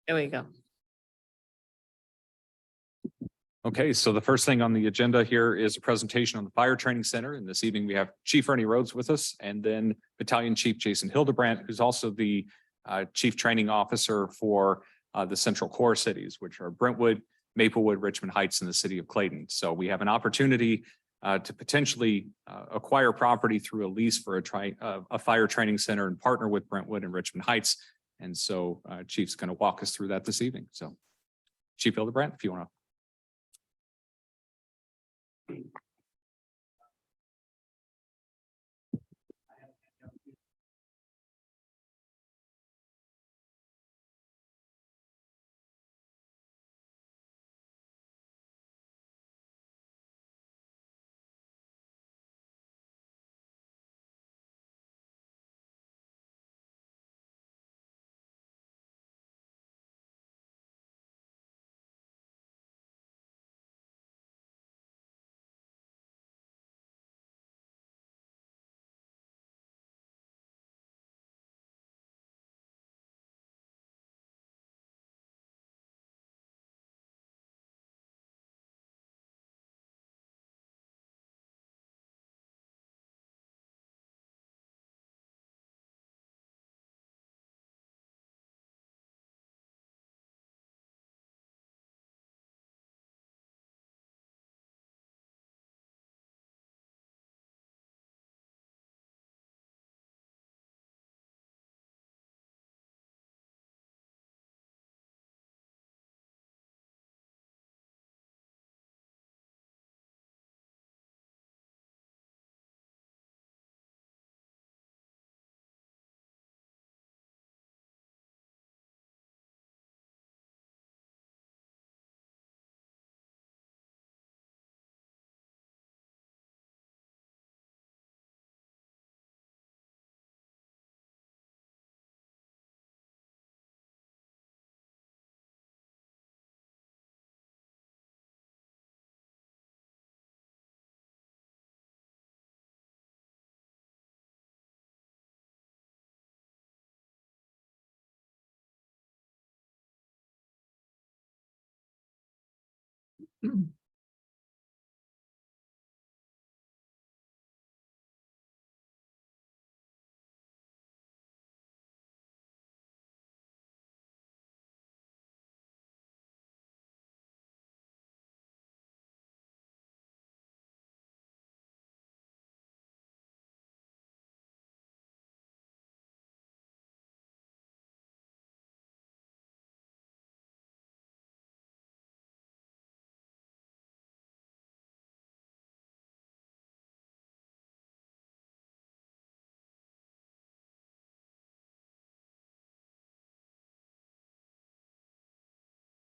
There we go. Okay, so the first thing on the agenda here is a presentation on the Fire Training Center. And this evening we have Chief Ernie Rhodes with us, and then Battalion Chief Jason Hildebrandt, who's also the Chief Training Officer for the Central Core cities, which are Brentwood, Maplewood, Richmond Heights, and the city of Clayton. So we have an opportunity to potentially acquire property through a lease for a fire training center and partner with Brentwood and Richmond Heights. And so Chief's going to walk us through that this evening. So Chief Hildebrandt, if you want to.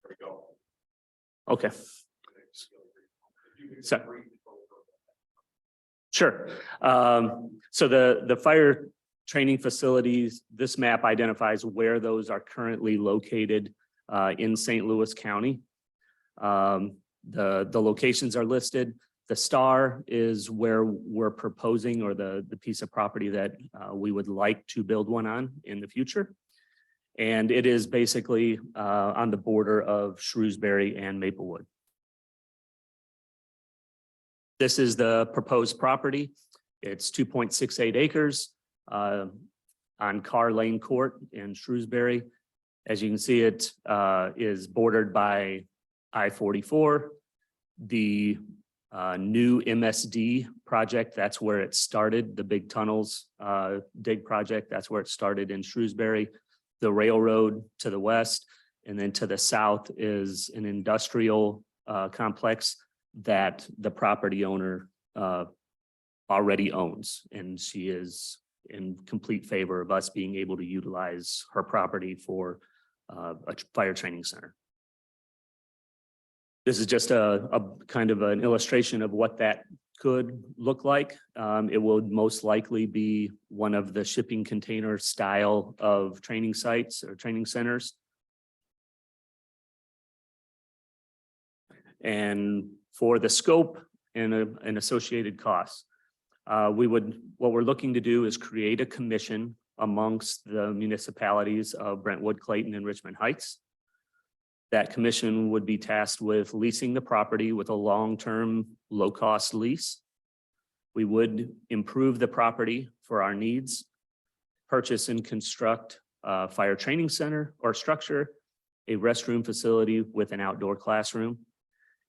There we go. Okay. So, sure. So the fire training facilities, this map identifies where those are currently located in St. Louis County. The locations are listed. The star is where we're proposing, or the piece of property that we would like to build one on in the future. And it is basically on the border of Shrewsbury and Maplewood. This is the proposed property. It's 2.68 acres on Carr Lane Court in Shrewsbury. As you can see, it is bordered by I-44. The new MSD project, that's where it started. The big tunnels dig project, that's where it started in Shrewsbury. The railroad to the west, and then to the south is an industrial complex that the property owner already owns, and she is in complete favor of us being able to utilize her property for a fire training center. This is just a kind of an illustration of what that could look like. It will most likely be one of the shipping container style of training sites or training centers. And for the scope and associated costs, what we're looking to do is create a commission amongst the municipalities of Brentwood, Clayton, and Richmond Heights. That commission would be tasked with leasing the property with a long-term, low-cost lease. We would improve the property for our needs, purchase and construct a fire training center or structure, a restroom facility with an outdoor classroom,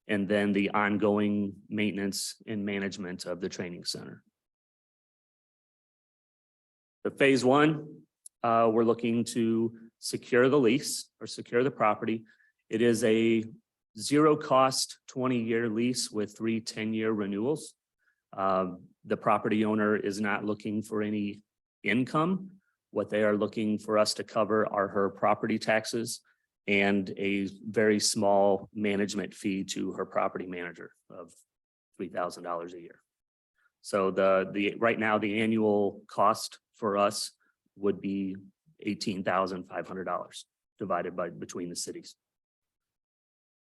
and then the ongoing maintenance and management of the training center. The phase one, we're looking to secure the lease or secure the property. It is a zero cost 20-year lease with 3 10-year renewals. The property owner is not looking for any income. What they are looking for us to cover are her property taxes and a very small management fee to her property manager of $3,000 a year. So right now, the annual cost for us would be $18,500 divided between the cities.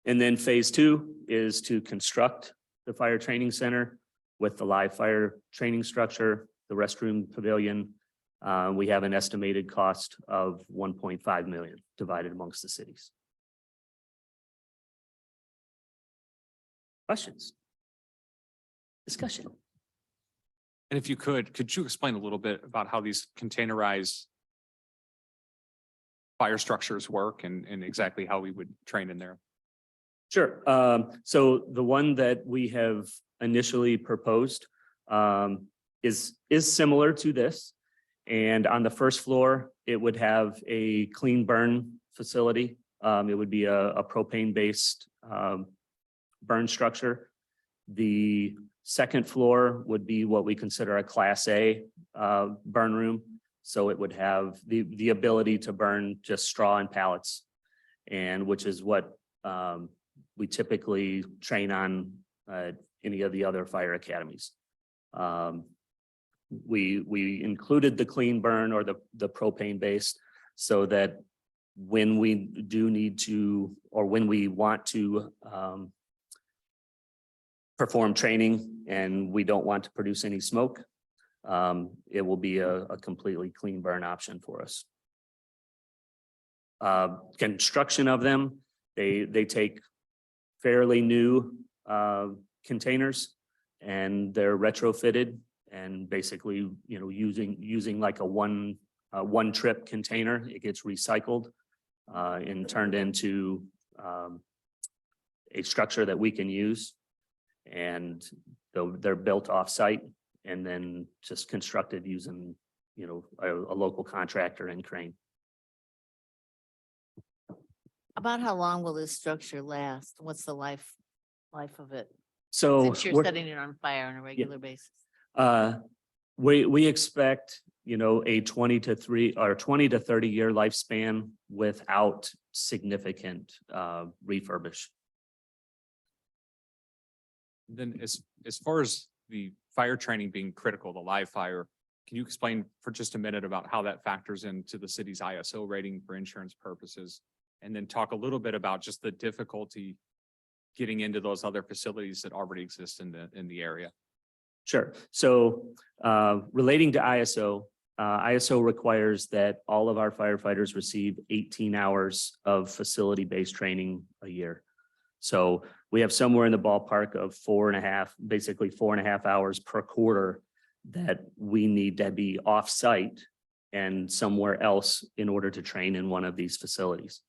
And then phase two is to construct the fire training center with the live fire training structure, the restroom pavilion. We have an estimated cost of 1.5 million divided amongst the cities. Questions? Discussion? And if you could you explain a little bit about how these containerized fire structures work and exactly how we would train in there? Sure. So the one that we have initially proposed is similar to this. And on the first floor, it would have a clean burn facility. It would be a propane-based burn structure. The second floor would be what we consider a Class A burn room. So it would have the ability to burn just straw and pallets, and which is what we typically train on any of the other fire academies. We included the clean burn or the propane based so that when we do need to, or when we want to perform training and we don't want to produce any smoke, it will be a completely clean burn option for us. Construction of them, they take fairly new containers and they're retrofitted and basically, you know, using like a one trip container, it gets recycled and turned into a structure that we can use. And they're built off site and then just constructed using, you know, a local contractor and crane. About how long will this structure last? What's the life of it? So Since you're setting it on fire on a regular basis. we expect, you know, a 20 to 30 year lifespan without significant refurbish. Then as far as the fire training being critical, the live fire, can you explain for just a minute about how that factors into the city's ISO rating for insurance purposes? And then talk a little bit about just the difficulty getting into those other facilities that already exist in the area. Sure. So relating to ISO, ISO requires that all of our firefighters receive 18 hours of facility-based training a year. So we have somewhere in the ballpark of 4.5 hours per quarter that we need to be off-site and somewhere else in order to train in one of these facilities.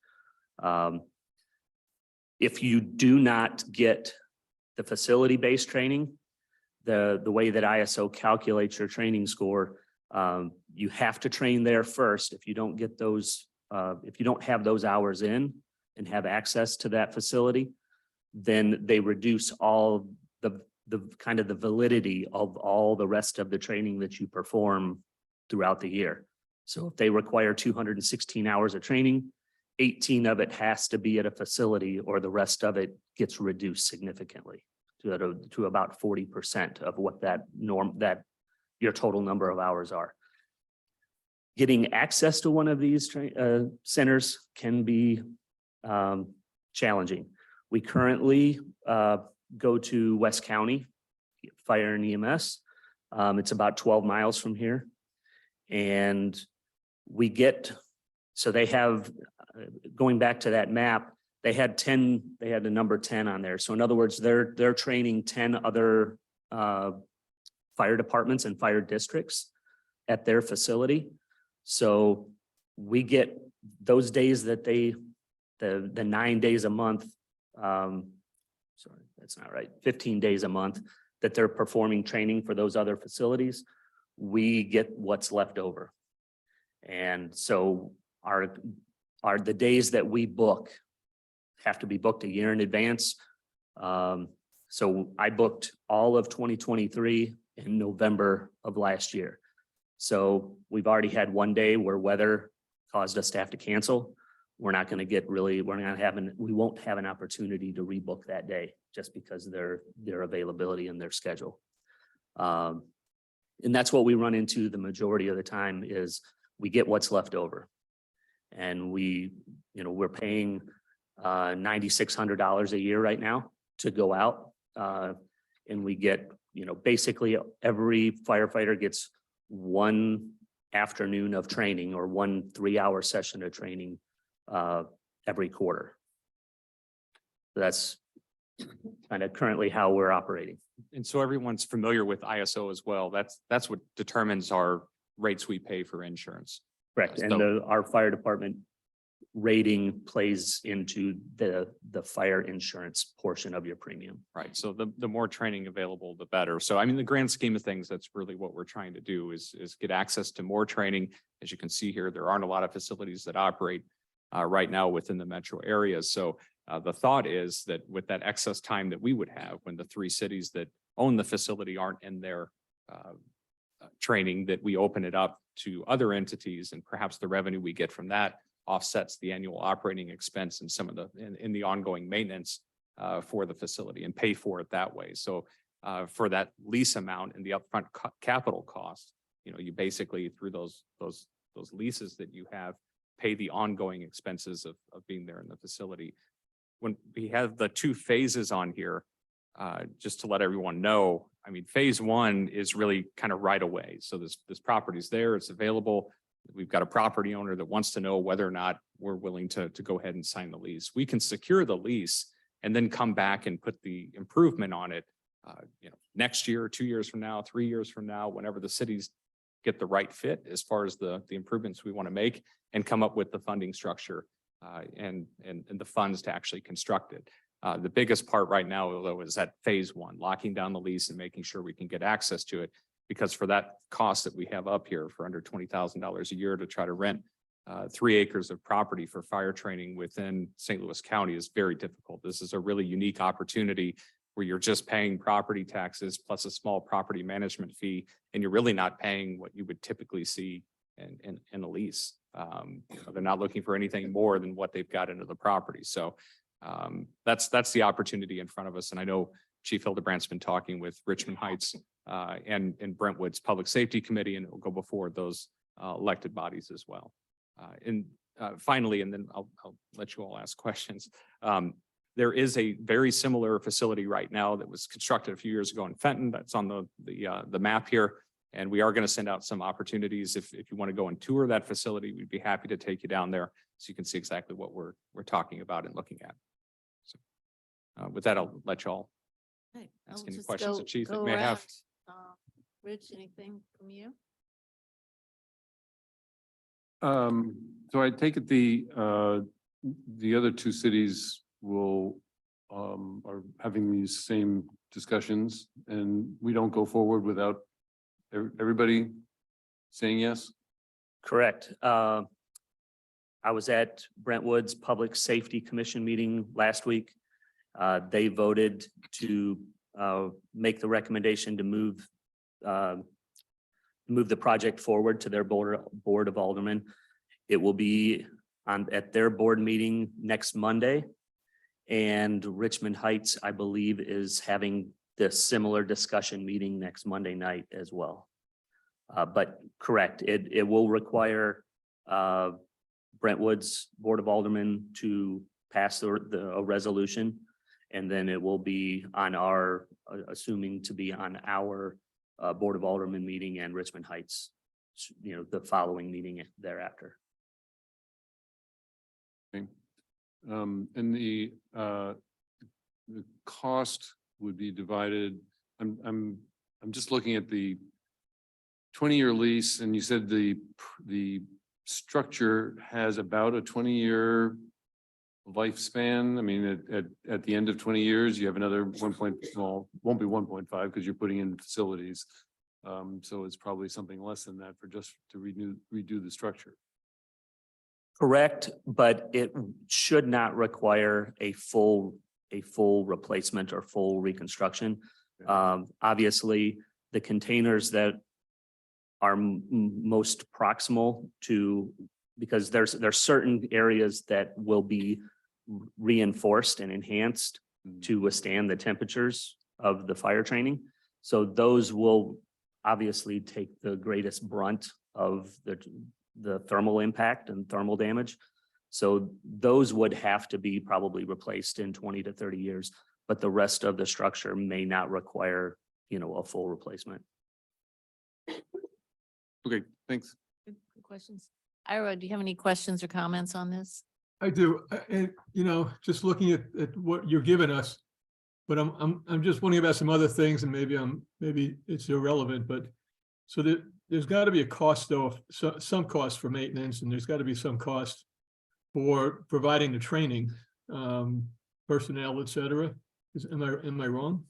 If you do not get the facility-based training, the way that ISO calculates your training score, you have to train there first. If you don't get those, if you don't have those hours in and have access to that facility, then they reduce all the kind of the validity of all the rest of the training that you perform throughout the year. So if they require 216 hours of training, 18 of it has to be at a facility or the rest of it gets reduced significantly to about 40% of what that your total number of hours are. Getting access to one of these centers can be challenging. We currently go to West County Fire and EMS. It's about 12 miles from here. And so they have, going back to that map, they had the number 10 on there. So in other words, they're training 10 other fire departments and fire districts at their facility. So we get those days that the 9 days a month, sorry, that's not right, 15 days a month that they're performing training for those other facilities, we get what's left over. And so the days that we book have to be booked a year in advance. So I booked all of 2023 in November of last year. So we've already had one day where weather caused us to have to cancel. We're not going to get really, we won't have an opportunity to rebook that day just because their availability and their schedule. And that's what we run into the majority of the time is we get what's left over. And we're paying $9,600 a year right now to go out. And we get, basically every firefighter gets one afternoon of training or 1 3-hour session of training every quarter. That's kind of currently how we're operating. And so everyone's familiar with ISO as well. That's what determines our rates we pay for insurance. Correct. And our fire department rating plays into the fire insurance portion of your premium. Right. So the more training available, the better. So I mean, the grand scheme of things, that's really what we're trying to do is get access to more training. As you can see here, there aren't a lot of facilities that operate right now within the metro areas. So the thought is that with that excess time that we would have when the 3 cities that own the facility aren't in their training, that we open it up to other entities, and perhaps the revenue we get from that offsets the annual operating expense and some of in the ongoing maintenance for the facility and pay for it that way. So for that lease amount and the upfront capital cost, you basically through those leases that you have, pay the ongoing expenses of being there in the facility. When we have the 2 phases on here, just to let everyone know, I mean, phase 1 is really kind of right away. So this property's there, it's available. We've got a property owner that wants to know whether or not we're willing to go ahead and sign the lease. We can secure the lease and then come back and put the improvement on it, next year, 2 years from now, 3 years from now, whenever the cities get the right fit as far as the improvements we want to make, and come up with the funding structure and the funds to actually construct it. The biggest part right now, though, is that phase 1, locking down the lease and making sure we can get access to it. Because for that cost that we have up here for under $20,000 a year to try to rent 3 acres of property for fire training within St. Louis County is very difficult. This is a really unique opportunity where you're just paying property taxes plus a small property management fee, and you're really not paying what you would typically see in a lease. They're not looking for anything more than what they've got into the property. So that's the opportunity in front of us. And I know Chief Hildebrandt's been talking with Richmond Heights and Brentwood's Public Safety Committee, and it will go before those elected bodies as well. And finally, and then I'll let you all ask questions. There is a very similar facility right now that was constructed a few years ago in Fenton. That's on the map here. And we are going to send out some opportunities. If you want to go and tour that facility, we'd be happy to take you down there so you can see exactly what we're talking about and looking at. So with that, I'll let you all Okay, ask I'll any just questions that Chief go may have. around. Rich, anything from you? So I take it the other 2 cities are having these same discussions, and we don't go forward without everybody saying yes? Correct. I was at Brentwood's Public Safety Commission meeting last week. They voted to make the recommendation to move the project forward to their board of aldermen. It will be at their board meeting next Monday. And Richmond Heights, I believe, is having this similar discussion meeting next Monday night as well. But correct, it will require Brentwood's Board of Aldermen to pass a resolution. And then it will be on our, assuming to be on our Board of Aldermen meeting and Richmond Heights, the following meeting thereafter. Okay. And the cost would be divided. I'm just looking at the 20-year lease, and you said the structure has about a 20-year lifespan. I mean, at the end of 20 years, you have another won't be 1.5 because you're putting in facilities. So it's probably something less than that for just to redo the structure. Correct, but it should not require a full replacement or full reconstruction. Obviously, the containers that are most proximal to, because there's certain areas that will be reinforced and enhanced to withstand the temperatures of the fire training. So those will obviously take the greatest brunt of the thermal impact and thermal damage. So those would have to be probably replaced in 20 to 30 years, but the rest of the structure may not require, a full replacement. Okay, thanks. Good questions. Ira, do you have any questions or comments on this? I do, and just looking at what you're giving us, but I'm just wondering about some other things, and maybe it's irrelevant, but so there's got to be a cost though, some cost for maintenance, and there's got to be some cost for providing the training, personnel, et cetera. Am I wrong?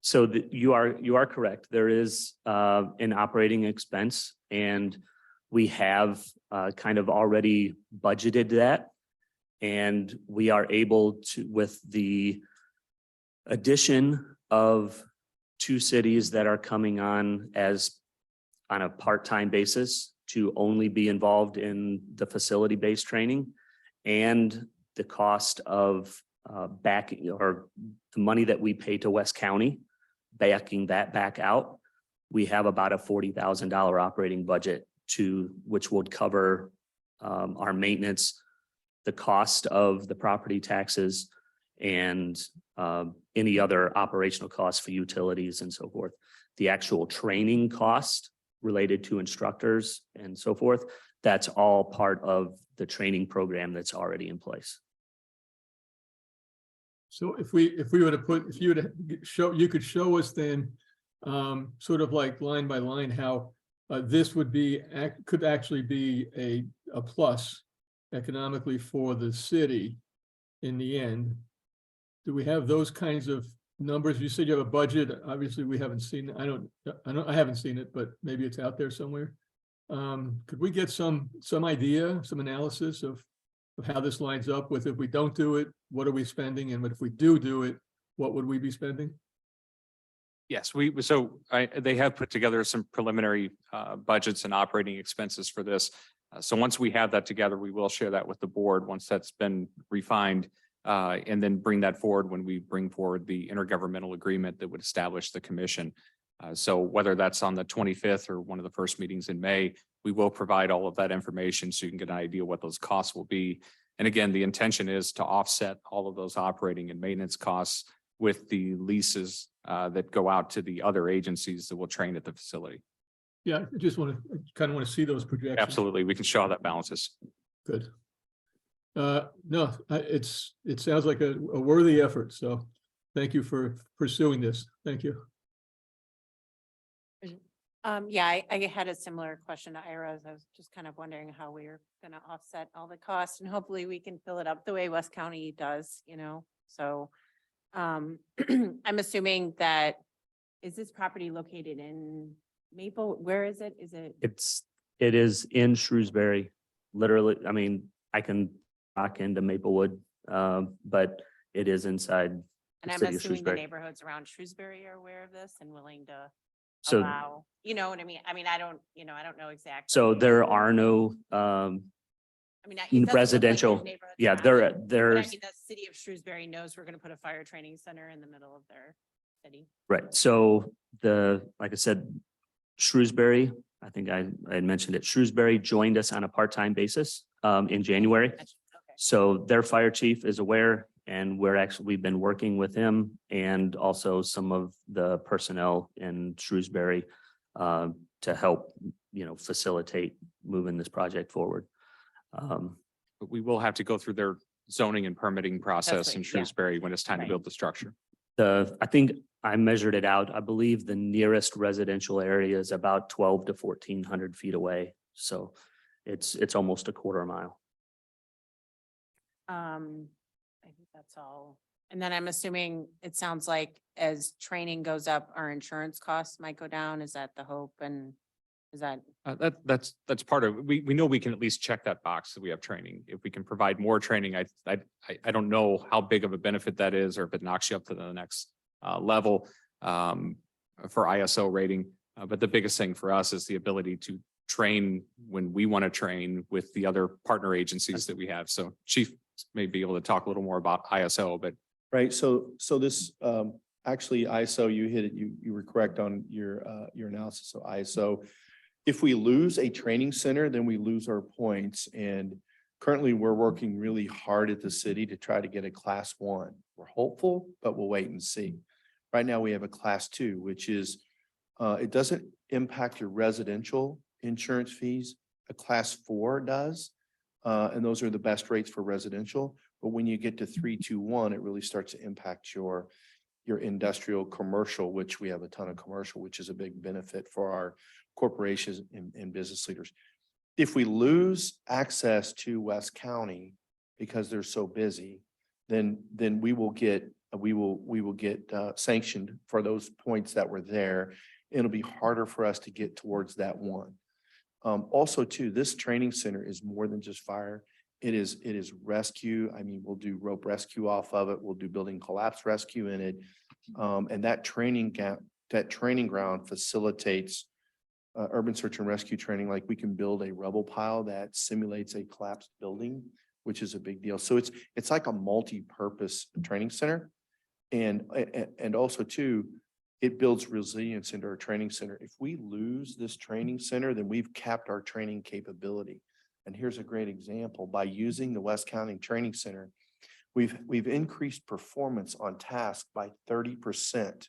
So you are correct. There is an operating expense, and we have kind of already budgeted that. And we are able to, with the addition of 2 cities that are coming on a part-time basis, to only be involved in the facility-based training, and the cost of backing, or the money that we pay to West County, backing that back out, we have about a $40,000 operating budget which would cover our maintenance, the cost of the property taxes, and any other operational costs for utilities and so forth. The actual training cost related to instructors and so forth, that's all part of the training program that's already in place. So if you were to show, you could show us then, sort of like line by line, how this would could actually be a plus economically for the city in the end. Do we have those kinds of numbers? You said you have a budget. Obviously, we haven't seen. I haven't seen it, but maybe it's out there somewhere. Could we get some idea, some analysis of how this lines up with, if we don't do it, what are we spending? And if we do it, what would we be spending? Yes, they have put together some preliminary budgets and operating expenses for this. So once we have that together, we will share that with the board once that's been refined, and then bring that forward when we bring forward the intergovernmental agreement that would establish the commission. So whether that's on the 25th or one of the first meetings in May, we will provide all of that information so you can get an idea what those costs will be. And again, the intention is to offset all of those operating and maintenance costs with the leases that go out to the other agencies that will train at the facility. Yeah, I just kind of want to see those projections. Absolutely. We can show how that balances. Good. No, it sounds like a worthy effort. So thank you for pursuing this. Thank you. Yeah, I had a similar question to Ira's. I was just kind of wondering how we're going to offset all the costs, and hopefully we can fill it up the way West County does, so I'm assuming that, is this property located in Maple? Where is it? It is in Shrewsbury, literally. I mean, I can walk into Maplewood, but it is inside And the I'm city of assuming the Shrewsbury. neighborhoods around Shrewsbury are aware of this and willing to So, allow, you know what I mean? I don't know exactly. so there are no, it doesn't look like residential- there's neighborhoods yeah, around it, but there's, the city of Shrewsbury knows we're going to put a fire training center in the middle of their city. right. So like I said, Shrewsbury, I think I had mentioned it, Shrewsbury joined us on a part-time basis in January. Okay. So their fire chief is aware, and we've been working with him and also some of the personnel in Shrewsbury to help, facilitate moving this project forward. But we will have to go through their zoning and permitting process in right, yeah. Shrewsbury when it's time to Right. build the structure. I think I measured it out. I believe the nearest residential area is about 12 to 1,400 feet away. So it's almost a quarter mile. I think that's all. And then I'm assuming it sounds like as training goes up, our insurance costs might go down. Is that the hope? And is that, That's part of, we know we can at least check that box that we have training. If we can provide more training, I don't know how big of a benefit that is, or if it knocks you up to the next level for ISO rating. But the biggest thing for us is the ability to train when we want to train with the other partner agencies that we have. So Chief may be able to talk a little more about ISO, but Right, so this, actually ISO, you hit it, you were correct on your analysis. So ISO, if we lose a training center, then we lose our points. And currently, we're working really hard at the city to try to get a class 1. We're hopeful, but we'll wait and see. Right now, we have a class 2, which is, it doesn't impact your residential insurance fees. A class 4 does, and those are the best rates for residential. But when you get to 321, it really starts to impact your industrial commercial, which we have a ton of commercial, which is a big benefit for our corporations and business leaders. If we lose access to West County because they're so busy, then we will get sanctioned for those points that were there. It'll be harder for us to get towards that 1. Also too, this training center is more than just fire. It is rescue. I mean, we'll do rope rescue off of it. We'll do building collapse rescue in it. And that training ground facilitates urban search and rescue training. Like we can build a rubble pile that simulates a collapsed building, which is a big deal. So it's like a multi-purpose training center. And also too, it builds resilience into our training center. If we lose this training center, then we've capped our training capability. And here's a great example. By using the West County Training Center, we've increased performance on task by 30%.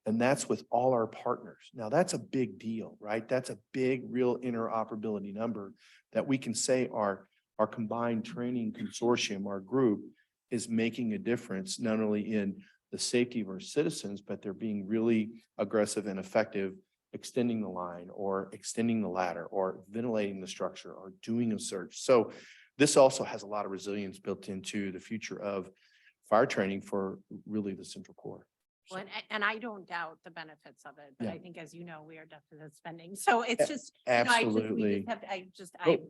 And that's with all our partners. Now that's a big deal, right? That's a big, real interoperability number that we can say our combined training consortium, our group, is making a difference, not only in the safety of our citizens, but they're being really aggressive and effective, extending the line or extending the ladder or ventilating the structure or doing a search. So this also has a lot of resilience built into the future of fire training for really the central core. well, and I don't doubt the benefits of it, but Yeah. I think, as you know, we are deficit spending. So it's just, you know, Absolutely.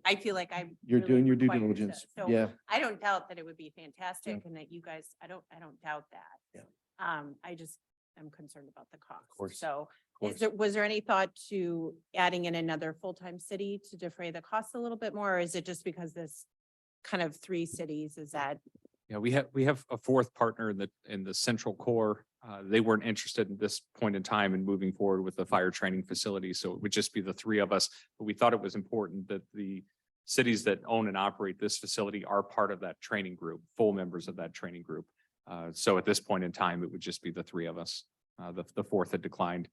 I feel like I. You're really doing your due require diligence. this. So Yeah. I don't doubt that it would be fantastic and that you guys, I don't doubt that. Yeah. I just am concerned about the cost. course, So course. was there any thought to adding in another full-time city to defray the cost a little bit more? Or is it just because this kind of 3 cities is that? yeah, we have a 4th partner in the central core. They weren't interested at this point in time in moving forward with the fire training facility. So it would just be the 3 of us. But we thought it was important that the cities that own and operate this facility are part of that training group, full members of that training group. So at this point in time, it would just be the 3 of us. The 4th had declined,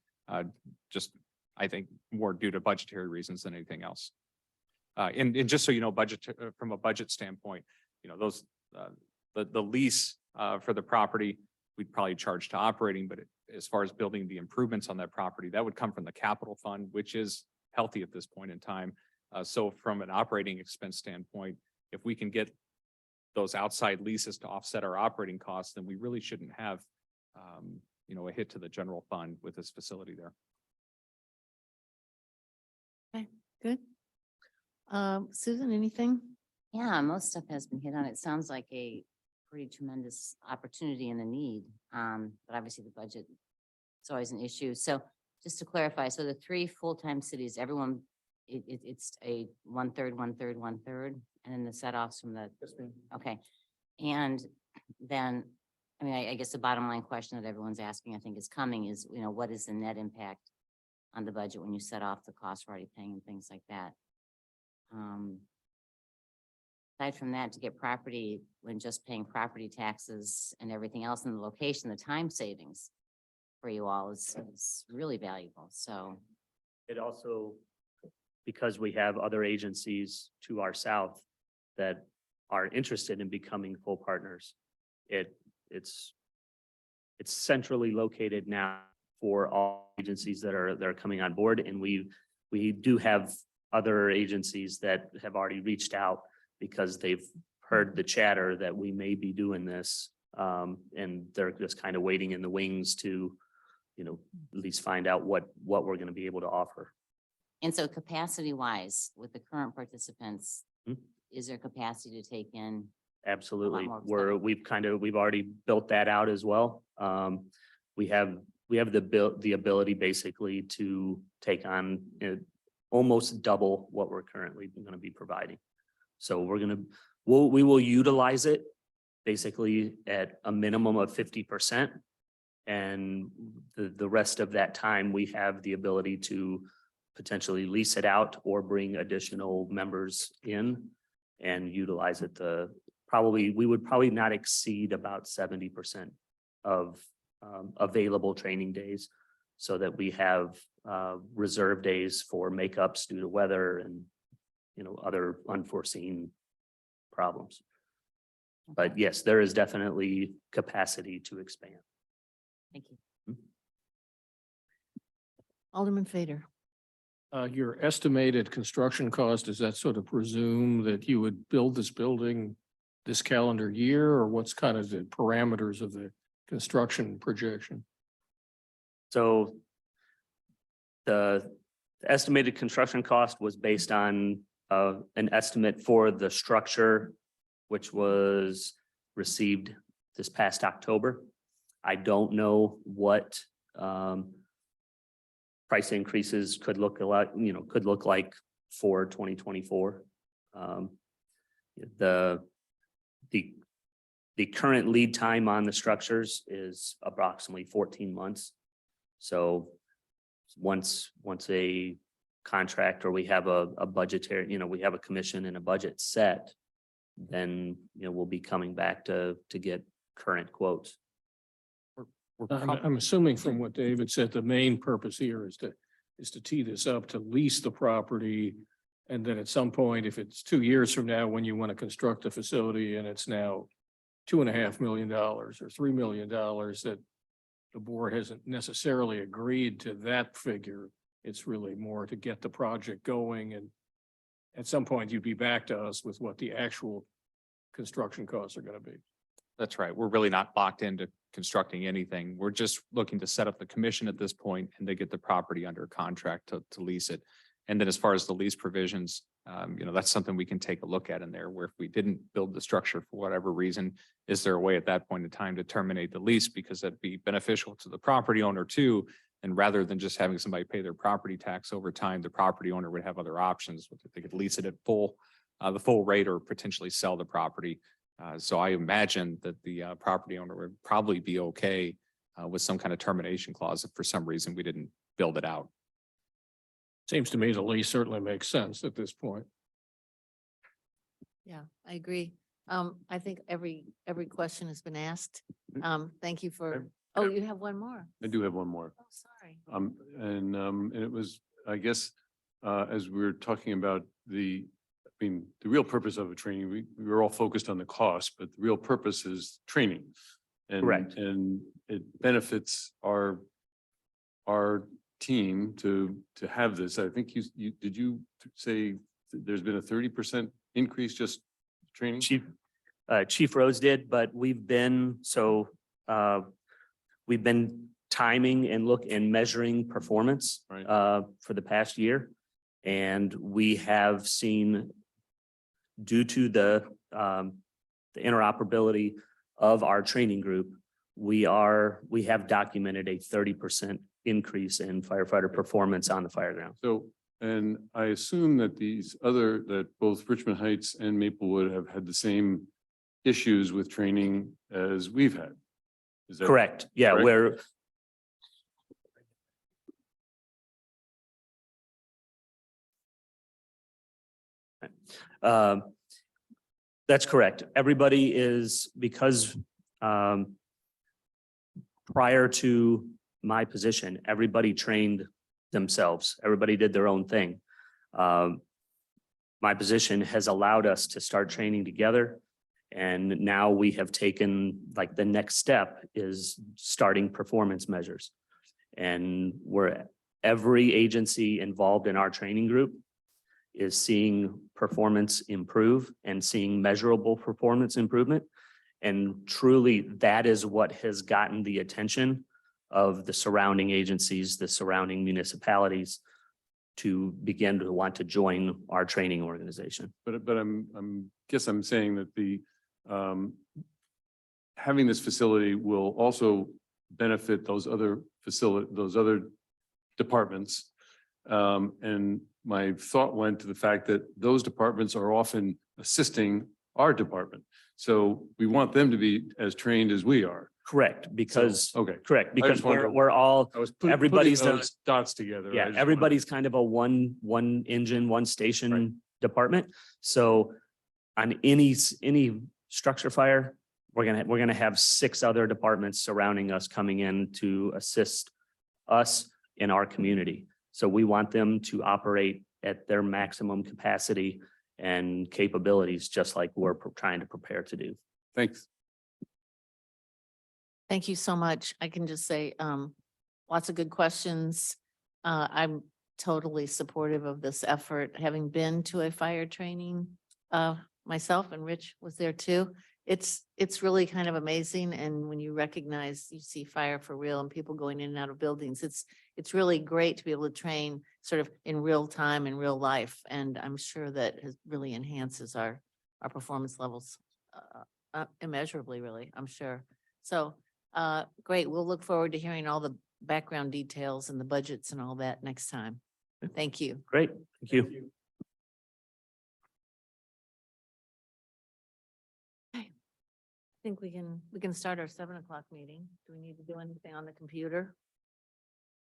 just I think more due to budgetary reasons than anything else. And just so you know, from a budget standpoint, you know, those the lease for the property, we'd probably charge to operating, but as far as building the improvements on that property, that would come from the capital fund, which is healthy at this point in time. So from an operating expense standpoint, if we can get those outside leases to offset our operating costs, then we really shouldn't have, you know, a hit to the general fund with this facility there. Okay, good. Susan, anything? Yeah, most stuff has been hit on. It sounds like a pretty tremendous opportunity and a need. But obviously the budget is always an issue. So just to clarify, so the 3 full-time cities, everyone, it's a 1/3, 1/3, 1/3, and then the set-offs from the, okay. And then, I mean, I guess the bottom line question that everyone's asking, I think is coming is, you know, what is the net impact on the budget when you set off the costs we're already paying and things like that? Aside from that, to get property, when just paying property taxes and everything else in the location, the time savings for you all is really valuable. So, It also, because we have other agencies to our south that are interested in becoming full partners. It's centrally located now for all agencies that are coming on board, and we do have other agencies that have already reached out because they've heard the chatter that we may be doing this. And they're just kind of waiting in the wings to, at least find out what we're going to be able to offer. And so capacity wise, with the current participants, Hmm. is there capacity to take in? Absolutely. more We've already built that out as well. We have the ability basically to take on almost double what we're currently going to be providing. So we will utilize it basically at a minimum of 50%. And the rest of that time, we have the ability to potentially lease it out or bring additional members in and utilize it. We would probably not exceed about 70% of available training days, so that we have reserve days for makeups due to weather and, other unforeseen problems. But yes, there is definitely capacity to expand. Thank you. Alderman Fader. Your estimated construction cost, does that sort of presume that you would build this building this calendar year, or what's kind of the parameters of the construction projection? So the estimated construction cost was based on an estimate for the structure, which was received this past October. I don't know what price increases could look like for 2024. The current lead time on the structures is approximately 14 months. So once a contract, or we have a budgetary, we have a commission and a budget set, then, we'll be coming back to get current quotes. I'm assuming from what David said, the main purpose here is to tee this up, to lease the property. And then at some point, if it's 2 years from now, when you want to construct a facility and it's now $2.5 million or $3 million, that the board hasn't necessarily agreed to that figure. It's really more to get the project going, and at some point you'd be back to us with what the actual construction costs are going to be. That's right. We're really not locked into constructing anything. We're just looking to set up the commission at this point and to get the property under contract to lease it. And then as far as the lease provisions, that's something we can take a look at in there, where if we didn't build the structure for whatever reason, is there a way at that point in time to terminate the lease, because that'd be beneficial to the property owner too. And rather than just having somebody pay their property tax over time, the property owner would have other options. They could lease it at the full rate, or potentially sell the property. So I imagine that the property owner would probably be okay with some kind of termination clause if for some reason we didn't build it out. Seems to me the lease certainly makes sense at this point. Yeah, I agree. I think every question has been asked. Thank you for, you have one more. I do have one more. Oh, sorry. And it was, I guess, as we were talking about the real purpose of a training, we were all focused on the cost, but the real purpose is training. And, Correct. And it benefits our team to have this. I think did you say there's been a 30% increase just training? Chief Rhodes did, but we've been timing and measuring performance Right. For the past year. And we have seen, due to the interoperability of our training group, we have documented a 30% increase in firefighter performance on the fire ground. So, and I assume that that both Richmond Heights and Maplewood have had the same issues with training as we've had. Is that Correct. Yeah, correct? That's correct. Everybody is, because prior to my position, everybody trained themselves. Everybody did their own thing. my position has allowed us to start training together. And now we have taken, like, the next step is starting performance measures. And every agency involved in our training group is seeing performance improve and seeing measurable performance improvement. And truly, that is what has gotten the attention of the surrounding agencies, the surrounding municipalities, to begin to want to join our training organization. But guess I'm saying that having this facility will also benefit those other departments. And my thought went to the fact that those departments are often assisting our department. So we want them to be as trained as we are. Correct, because, Okay. correct, because wondered- we're all, I was everybody's putting a- those dots together. I yeah, just wanted- everybody's kind of a one engine, one station department. So on any structure fire, we're gonna have 6 other departments surrounding us coming in to assist us in our community. So we want them to operate at their maximum capacity and capabilities, just like we're trying to prepare to do. Thanks. Thank you so much. I can just say, lots of good questions. I'm totally supportive of this effort, having been to a fire training, myself, and Rich was there too. It's really kind of amazing. And when you recognize, you see fire for real and people going in and out of buildings, it's really great to be able to train sort of in real time, in real life. And I'm sure that has really enhances our performance levels, immeasurably, really, I'm sure. So, great. We'll look forward to hearing all the background details and the budgets and all that next time. Thank you. Great, thank you. I think we can start our 7 o'clock meeting. Do we need to do anything on the computer?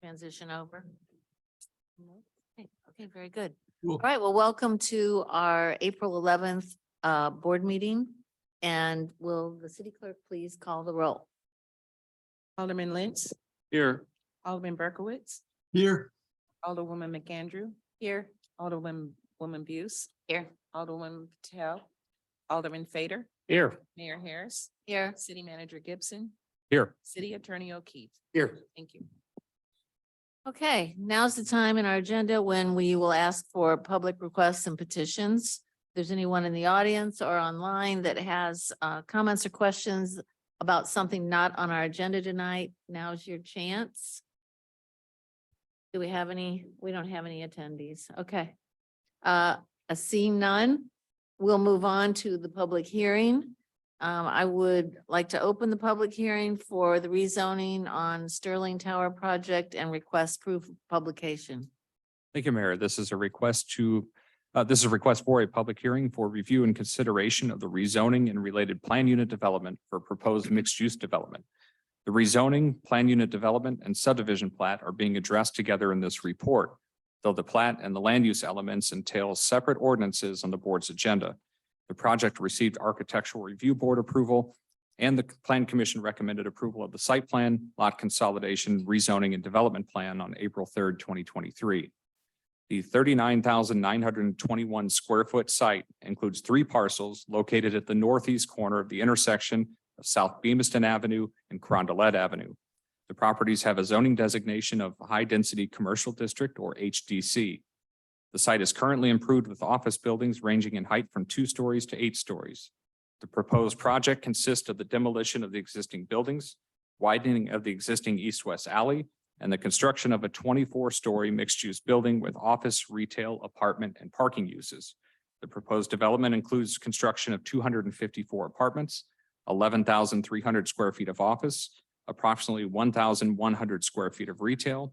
Transition over? No? Okay, very good. Cool. All right, well, welcome to our April 11th board meeting. And will the city clerk please call the roll? Alderman Lynch, Here. Alderman Berkowitz, Here. Alderwoman McAndrew, Here. Woman Buse, Here. Alderwoman Patel, Alderman Fader, Here. Mayor Harris, Here. City Manager Gibson, Here. City Attorney O'Keefe. Here. Thank you. Okay, now's the time in our agenda when we will ask for public requests and petitions. If there's anyone in the audience or online that has comments or questions about something not on our agenda tonight, now's your chance. Do we have any? We don't have any attendees. Okay. Seeing none, we'll move on to the public hearing. I would like to open the public hearing for the rezoning on Sterling Tower project and request proof of publication. Thank you, Mayor. This is a request for a public hearing for review and consideration of the rezoning and related plan unit development for proposed mixed-use development. The rezoning, plan unit development, and subdivision plat are being addressed together in this report, though the plat and the land use elements entail separate ordinances on the board's agenda. The project received architectural review board approval, and the Plan Commission recommended approval of the site plan, lot consolidation, rezoning, and development plan on April 3rd, 2023. The 39,921 square foot site includes 3 parcels located at the northeast corner of the intersection of South Beamiston Avenue and Carondelet Avenue. The properties have a zoning designation of High Density Commercial District, or HDC. The site is currently improved with office buildings ranging in height from 2 stories to 8 stories. The proposed project consists of the demolition of the existing buildings, widening of the existing east-west alley, and the construction of a 24-story mixed-use building with office, retail, apartment, and parking uses. The proposed development includes construction of 254 apartments, 11,300 square feet of office, approximately 1,100 square feet of retail,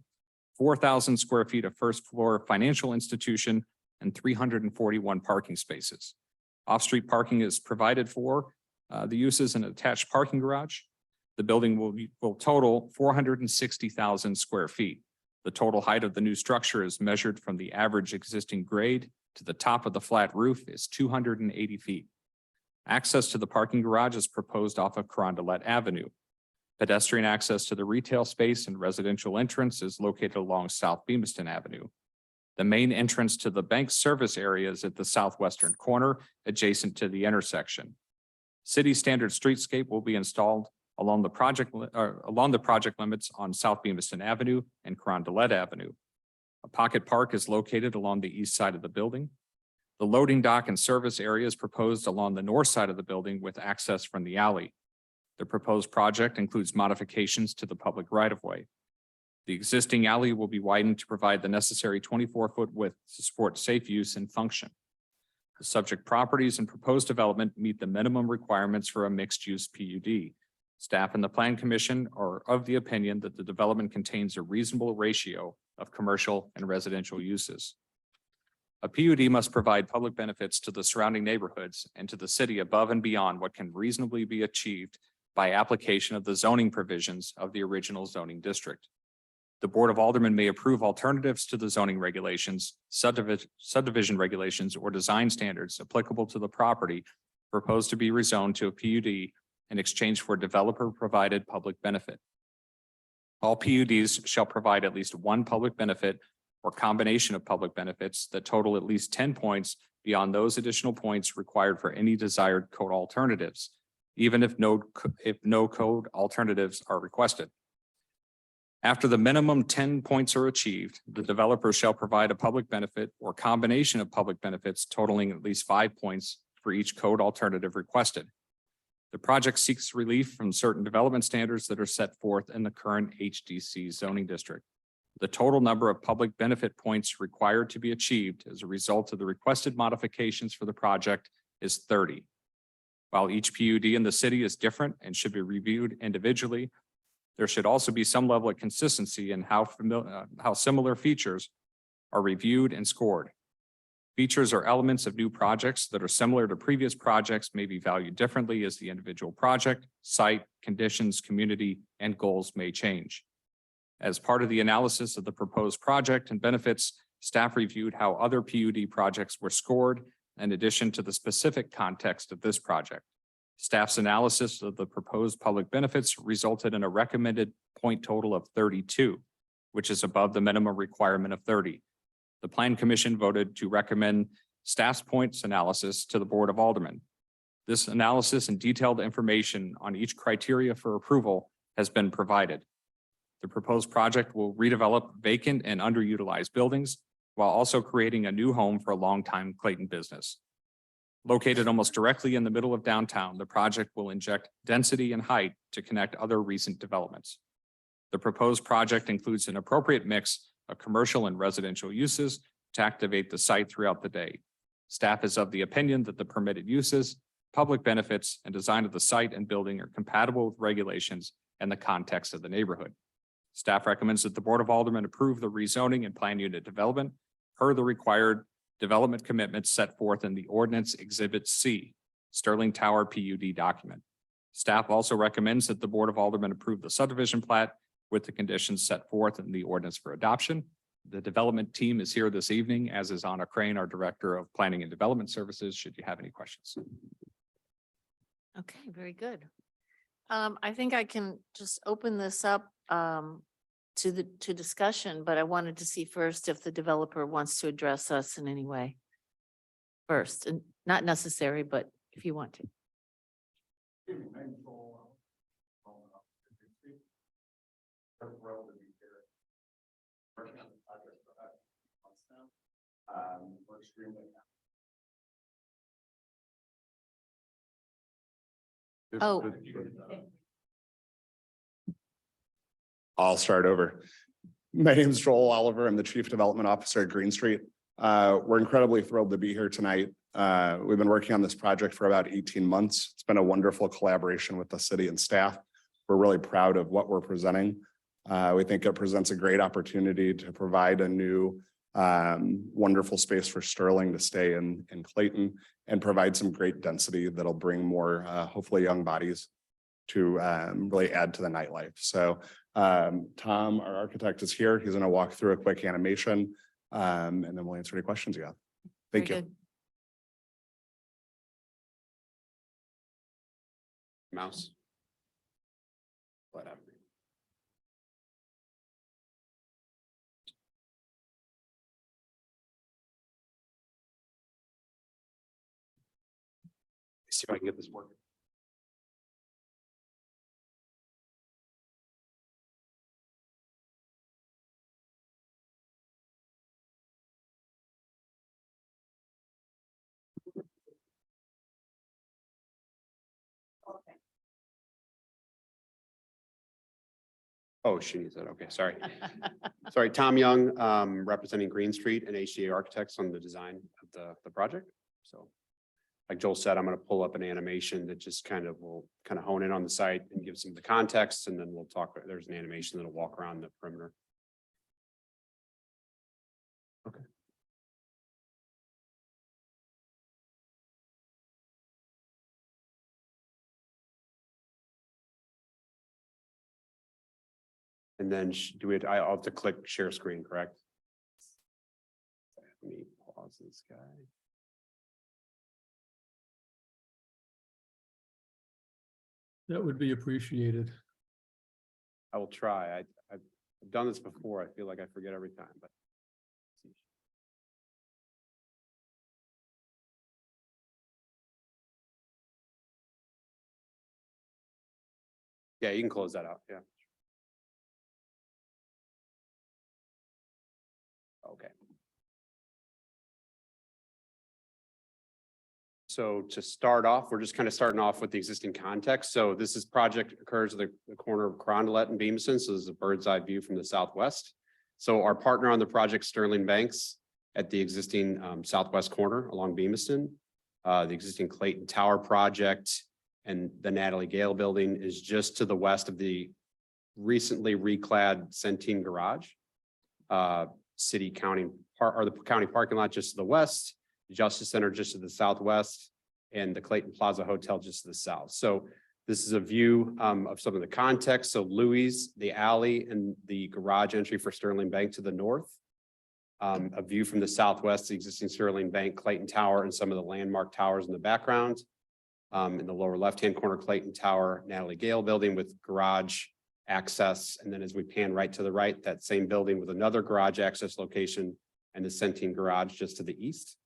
4,000 square feet of first floor financial institution, and 341 parking spaces. Off-street parking is provided for the uses in an attached parking garage. The building will total 460,000 square feet. The total height of the new structure is measured from the average existing grade to the top of the flat roof is 280 feet. Access to the parking garage is proposed off of Carondelet Avenue. Pedestrian access to the retail space and residential entrance is located along South Beamiston Avenue. The main entrance to the bank service area is at the southwestern corner, adjacent to the intersection. City standard streetscape will be installed along the project limits on South Beaviston Avenue and Carondelet Avenue. A pocket park is located along the east side of the building. The loading dock and service area is proposed along the north side of the building with access from the alley. The proposed project includes modifications to the public right-of-way. The existing alley will be widened to provide the necessary 24-foot width to support safe use and function. The subject properties and proposed development meet the minimum requirements for a mixed-use PUD. Staff and the Plan Commission are of the opinion that the development contains a reasonable ratio of commercial and residential uses. A PUD must provide public benefits to the surrounding neighborhoods and to the city above and beyond what can reasonably be achieved by application of the zoning provisions of the original zoning district. The Board of Aldermen may approve alternatives to the zoning regulations, subdivision regulations, or design standards applicable to the property proposed to be rezoned to a PUD in exchange for developer-provided public benefit. All PUDs shall provide at least one public benefit or combination of public benefits that total at least 10 points beyond those additional points required for any desired code alternatives, even if no code alternatives are requested. After the minimum 10 points are achieved, the developer shall provide a public benefit or combination of public benefits totaling at least 5 points for each code alternative requested. The project seeks relief from certain development standards that are set forth in the current HDC zoning district. The total number of public benefit points required to be achieved as a result of the requested modifications for the project is 30. While each PUD in the city is different and should be reviewed individually, there should also be some level of consistency in how similar features are reviewed and scored. Features or elements of new projects that are similar to previous projects may be valued differently as the individual project, site, conditions, community, and goals may change. As part of the analysis of the proposed project and benefits, staff reviewed how other PUD projects were scored in addition to the specific context of this project. Staff's analysis of the proposed public benefits resulted in a recommended point total of 32, which is above the minimum requirement of 30. The Plan Commission voted to recommend staff's points analysis to the Board of Aldermen. This analysis and detailed information on each criteria for approval has been provided. The proposed project will redevelop vacant and underutilized buildings while also creating a new home for a longtime Clayton business. Located almost directly in the middle of downtown, the project will inject density and height to connect other recent developments. The proposed project includes an appropriate mix of commercial and residential uses to activate the site throughout the day. Staff is of the opinion that the permitted uses, public benefits, and design of the site and building are compatible with regulations and the context of the neighborhood. Staff recommends that the Board of Aldermen approve the rezoning and plan unit development per the required development commitments set forth in the Ordinance Exhibit C, Sterling Tower PUD document. Staff also recommends that the Board of Aldermen approve the subdivision plat with the conditions set forth in the ordinance for adoption. The development team is here this evening, as is Anna Crane, our Director of Planning and Development Services, should you have any questions. Okay, very good. I think I can just open this up to discussion, but I wanted to see first if the developer wants to address us in any way. First, and not necessary, but if you want to. We're extremely Oh. I'll start over. My name is Joel Oliver. I'm the Chief Development Officer at Green Street. We're incredibly thrilled to be here tonight. We've been working on this project for about 18 months. It's been a wonderful collaboration with the city and staff. We're really proud of what we're presenting. We think it presents a great opportunity to provide a new wonderful space for Sterling to stay in Clayton and provide some great density that'll bring more, hopefully young bodies to really add to the nightlife. So Tom, our architect, is here. He's going to walk through a quick animation and then we'll answer any questions you have. Thank Very you. good. Mouse. See if I can get this working. Oh, she needs it. Okay, sorry. Sorry, Tom Young, representing Green Street and HCA Architects on the design of the project. So like Joel said, I'm going to pull up an animation that just kind of will kind of hone in on the site and give some of the context, and then we'll talk. There's an animation that'll walk around the perimeter. Okay. And then I'll have to click share screen, correct? Let me pause this guy. That would be appreciated. I will try. I've done this before. I feel like I forget every time, but. Yeah, you can close that out. Yeah. Okay. So to start off, we're just kind of starting off with the existing context. So this project occurs at the corner of Carondelet and Beamiston. So this is a bird's eye view from the southwest. So our partner on the project, Sterling Banks, at the existing southwest corner along Beamiston. The existing Clayton Tower project and the Natalie Gale building is just to the west of the recently reclad Centene Garage. City county or the county parking lot just to the west, the Justice Center just to the southwest, and the Clayton Plaza Hotel just to the south. So this is a view of some of the context. So Louis, the alley, and the garage entry for Sterling Bank to the north. A view from the southwest, the existing Sterling Bank, Clayton Tower, and some of the landmark towers in the background. In the lower left-hand corner, Clayton Tower, Natalie Gale building with garage access. And then as we pan right to the right, that same building with another garage access location and the Centene Garage just to the east.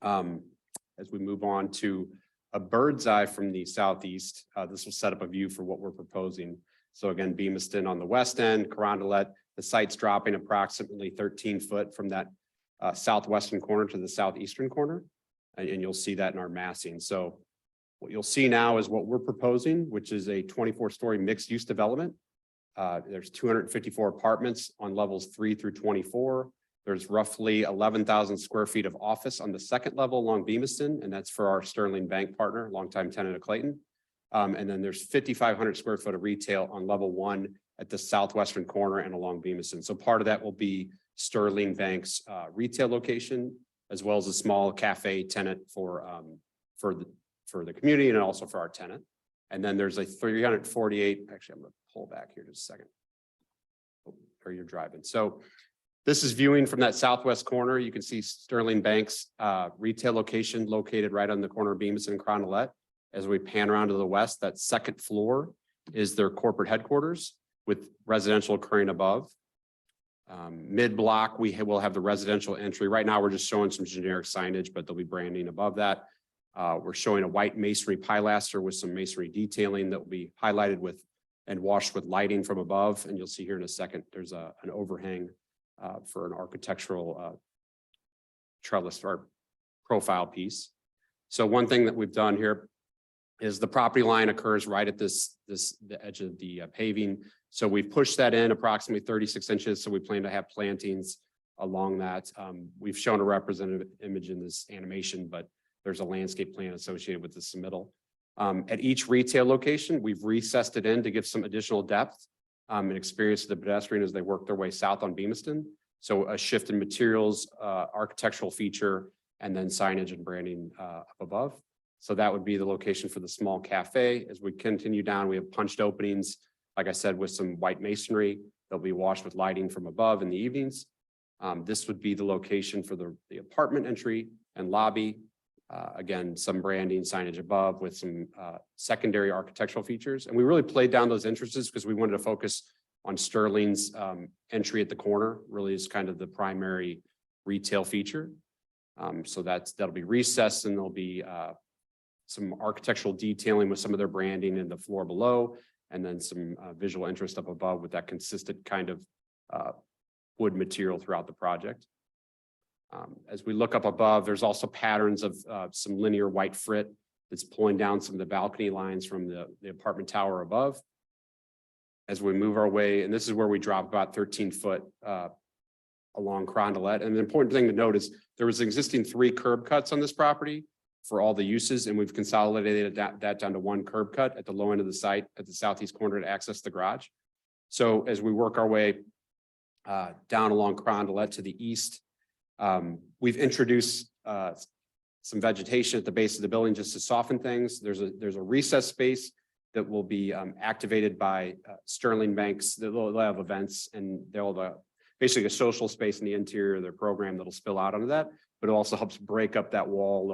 As we move on to a bird's eye from the southeast, this will set up a view for what we're proposing. So again, Beamiston on the west end, Carondelet, the site's dropping approximately 13 foot from that southwestern corner to the southeastern corner. And you'll see that in our massing. So what you'll see now is what we're proposing, which is a 24-story mixed-use development. There's 254 apartments on levels 3 through 24. There's roughly 11,000 square feet of office on the second level along Beamiston, and that's for our Sterling Bank partner, longtime tenant of Clayton. And then there's 5,500 square foot of retail on level 1 at the southwestern corner and along Beamiston. So part of that will be Sterling Bank's retail location, as well as a small cafe tenant for the community and also for our tenant. And then there's a 348, actually, I'm going to pull back here just a second. Or you're driving. So this is viewing from that southwest corner. You can see Sterling Bank's retail location located right on the corner of Beamiston and Carondelet. As we pan around to the west, that second floor is their corporate headquarters with residential occurring above. Mid-block, we will have the residential entry. Right now, we're just showing some generic signage, but there'll be branding above that. We're showing a white masonry pilaster with some masonry detailing that will be highlighted with and washed with lighting from above. And you'll see here in a second, there's an overhang for an architectural trellis or profile piece. So one thing that we've done here is the property line occurs right at the edge of the paving. So we've pushed that in approximately 36 inches. So we plan to have plantings along that. We've shown a representative image in this animation, but there's a landscape plan associated with the submittal. At each retail location, we've recessed it in to give some additional depth and experience to the pedestrian as they work their way south on Beamiston. So a shift in materials, architectural feature, and then signage and branding up above. So that would be the location for the small cafe. As we continue down, we have punched openings, like I said, with some white masonry. They'll be washed with lighting from above in the evenings. This would be the location for the apartment entry and lobby. Again, some branding signage above with some secondary architectural features. And we really played down those entrances because we wanted to focus on Sterling's entry at the corner, really is kind of the primary retail feature. So that'll be recessed and there'll be some architectural detailing with some of their branding in the floor below, and then some visual interest up above with that consistent kind of wood material throughout the project. As we look up above, there's also patterns of some linear white frit that's pulling down some of the balcony lines from the apartment tower above. As we move our way, and this is where we drop about 13 foot along Crondelet. And the important thing to note is there was existing 3 curb cuts on this property for all the uses, and we've consolidated that down to 1 curb cut at the low end of the site at the southeast corner to access the garage. So as we work our way down along Crondelet to the east, we've introduced some vegetation at the base of the building just to soften things. There's a recess space that will be activated by Sterling Banks. They'll have events, and they'll have basically a social space in the interior of their program that'll spill out onto that, but it also helps break up that wall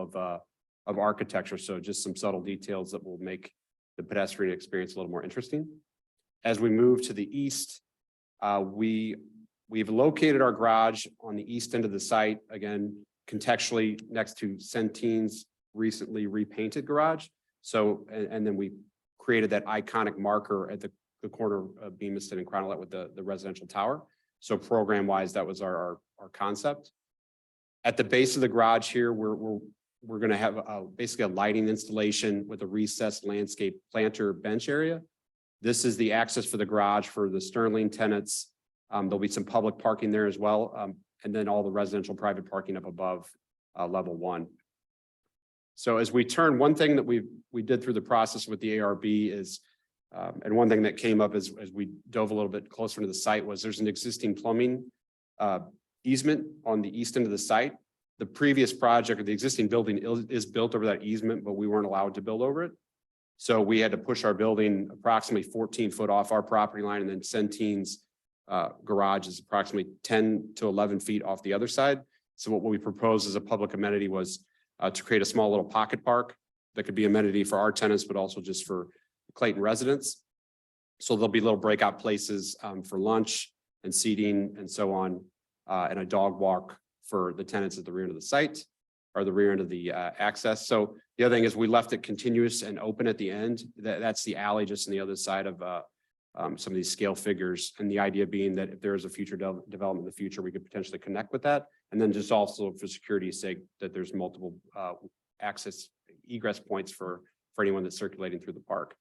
of architecture. So just some subtle details that will make the pedestrian experience a little more interesting. As we move to the east, we've located our garage on the east end of the site, again, contextually next to Centene's recently repainted garage. So, and then we created that iconic marker at the corner of Bemiston and Crondelet with the residential tower. So program wise, that was our concept. At the base of the garage here, we're going to have basically a lighting installation with a recessed landscape planter bench area. This is the access for the garage for the Sterling tenants. There'll be some public parking there as well. And then all the residential private parking up above level 1. So as we turn, one thing that we did through the process with the ARB is, and one thing that came up as we dove a little bit closer to the site was there's an existing plumbing easement on the east end of the site. The previous project or the existing building is built over that easement, but we weren't allowed to build over it. So we had to push our building approximately 14 foot off our property line, and then Centene's garage is approximately 10 to 11 feet off the other side. So what we proposed as a public amenity was to create a small little pocket park that could be amenity for our tenants, but also just for Clayton residents. So there'll be little breakout places for lunch and seating and so on, and a dog walk for the tenants at the rear end of the site or the rear end of the access. So the other thing is we left it continuous and open at the end. That's the alley just on the other side of some of these scale figures. And the idea being that if there is a future development in the future, we could potentially connect with that. And then just also for security's sake, that there's multiple access egress points for anyone that's circulating through the park.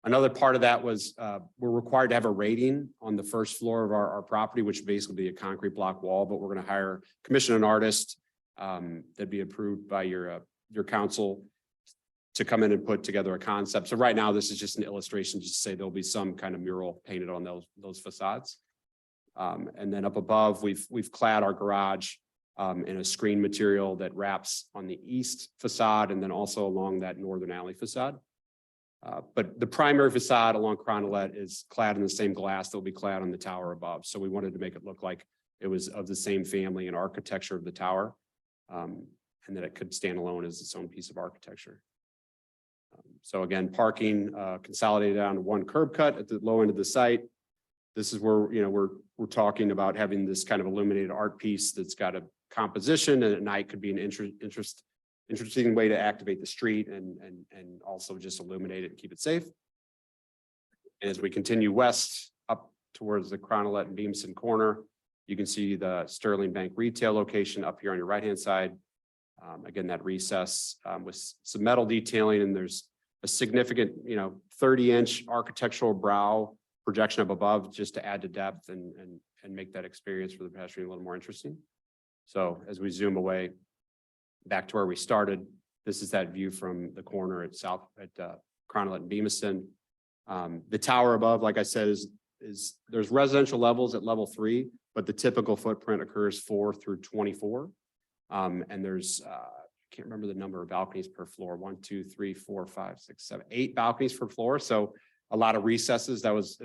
Another part of that was we're required to have a rating on the first floor of our property, which basically be a concrete block wall, but we're going to commission an artist that'd be approved by your council to come in and put together a concept. So right now, this is just an illustration, just to say there'll be some kind of mural painted on those facades. And then up above, we've clad our garage in a screen material that wraps on the east facade and then also along that northern alley facade. But the primary facade along Crondelet is clad in the same glass that will be clad on the tower above. So we wanted to make it look like it was of the same family and architecture of the tower, and that it could stand alone as its own piece of architecture. So again, parking consolidated down to 1 curb cut at the low end of the site. This is where, we're talking about having this kind of illuminated art piece that's got a composition, and at night could be an interesting way to activate the street and also just illuminate it and keep it safe. And as we continue west up towards the Crondelet and Beamson corner, you can see the Sterling Bank retail location up here on your right-hand side. Again, that recess with some metal detailing, and there's a significant, 30-inch architectural brow projection up above just to add to depth and make that experience for the pedestrian a little more interesting. So as we zoom away back to where we started, this is that view from the corner at Crondelet and Bemiston. The tower above, like I said, is there's residential levels at level 3, but the typical footprint occurs 4 through 24. And there's, I can't remember the number of balconies per floor, 1, 2, 3, 4, 5, 6, 7, 8 balconies per floor. So a lot of recesses. That was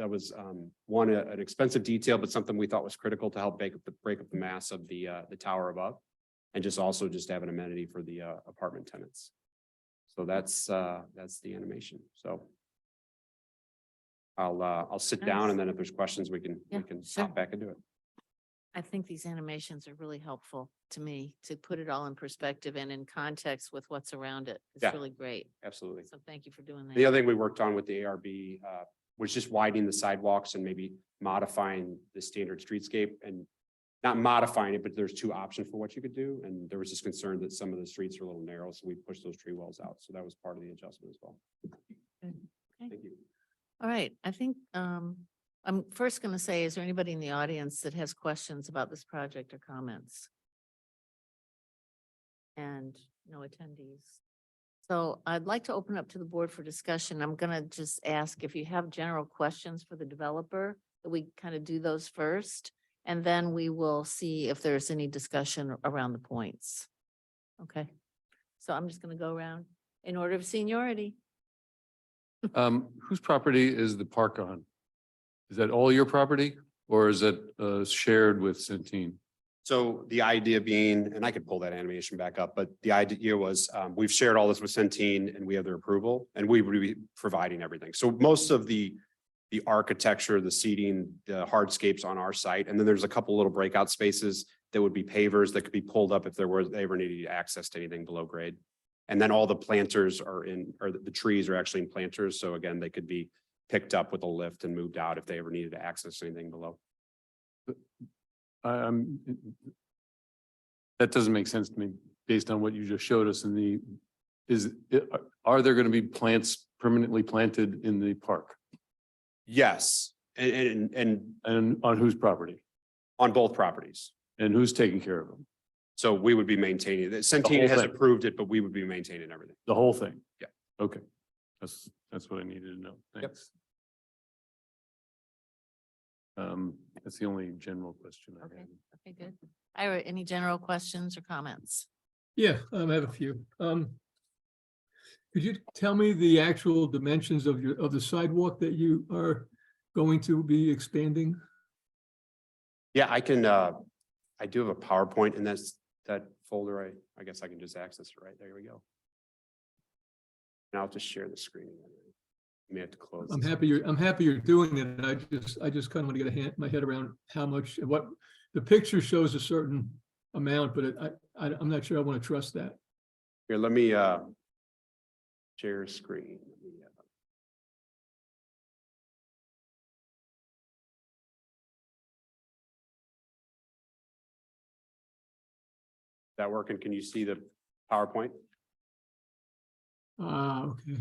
one, an expensive detail, but something we thought was critical to help break up the mass of the tower above, and just have an amenity for the apartment tenants. So that's the animation. So I'll sit down, and then if there's questions, we can Yeah, sure. hop back into it. I think these animations are really helpful to me to put it all in perspective and in context with what's around it. It's Yeah. really great. Absolutely. So thank you for doing that. The other thing we worked on with the ARB was just widening the sidewalks and maybe modifying the standard streetscape and not modifying it, but there's two options for what you could do. And there was just concern that some of the streets are a little narrow, so we pushed those tree wells out. So that was part of the adjustment as well. Okay. Thank you. All right, I think, I'm first going to say, is there anybody in the audience that has questions about this project or comments? And no attendees. So I'd like to open up to the board for discussion. I'm going to just ask if you have general questions for the developer, that we kind of do those first, and then we will see if there's any discussion around the points. Okay, so I'm just going to go around in order of seniority. Whose property is the park on? Is that all your property or is it shared with Centene? So the idea being, and I could pull that animation back up, but the idea was, we've shared all this with Centene and we have their approval and we would be providing everything. So most of the architecture, the seating, the hardscapes on our site, and then there's a couple little breakout spaces that would be pavers that could be pulled up if they ever needed access to anything below grade. And then all the planters are in, or the trees are actually in planters. So again, they could be picked up with a lift and moved out if they ever needed to access anything below. That doesn't make sense to me based on what you just showed us in the, are there going to be plants permanently planted in the park? Yes, and And on whose property? on both properties. And who's taking care of them? So we would be maintaining it. whole Centene has thing. approved it, but we would be maintaining everything. The whole thing? Yeah. Okay. That's what I needed to know. Thanks. That's the only general question I Okay, had. okay, good. Ira, any general questions or comments? Yeah, I have a few. Could you tell me the actual dimensions of the sidewalk that you are going to be expanding? Yeah, I can, I do have a PowerPoint in that folder. I guess I can just access it right there. We go. And I'll just share the screen. You may have to close. I'm this. happy you're doing it. I just kind of want to get my head around how much, what, the picture shows a certain amount, but I'm not sure I want to trust that. Here, let me share screen. That working? Can you see the PowerPoint? Okay.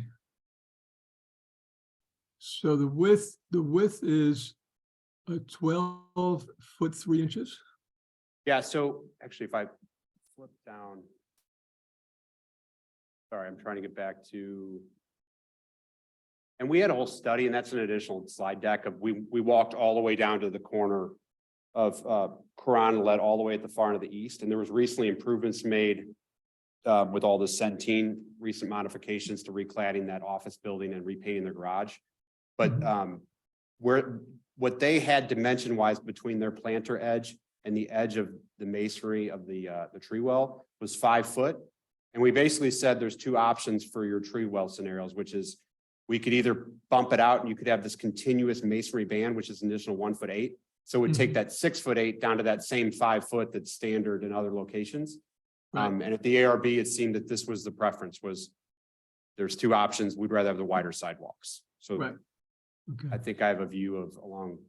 So the width is a 12 foot 3 inches. Yeah, so actually, if I flip down. Sorry, I'm trying to get back to. And we had a whole study, and that's an additional slide deck of, we walked all the way down to the corner of Quran led all the way at the far end of the east, and there was recently improvements made with all the Centene recent modifications to recladding that office building and repainting the garage. But what they had dimension wise between their planter edge and the edge of the masonry of the tree well was 5 foot. And we basically said there's two options for your tree well scenarios, which is we could either bump it out and you could have this continuous masonry band, which is an additional 1'8". So it would take that 6'8" down to that same 5 foot that's standard in other locations. Right. And at the ARB, it seemed that this was the preference, was there's two options. We'd rather have the wider sidewalks. So Right. Okay. I think I have a view of along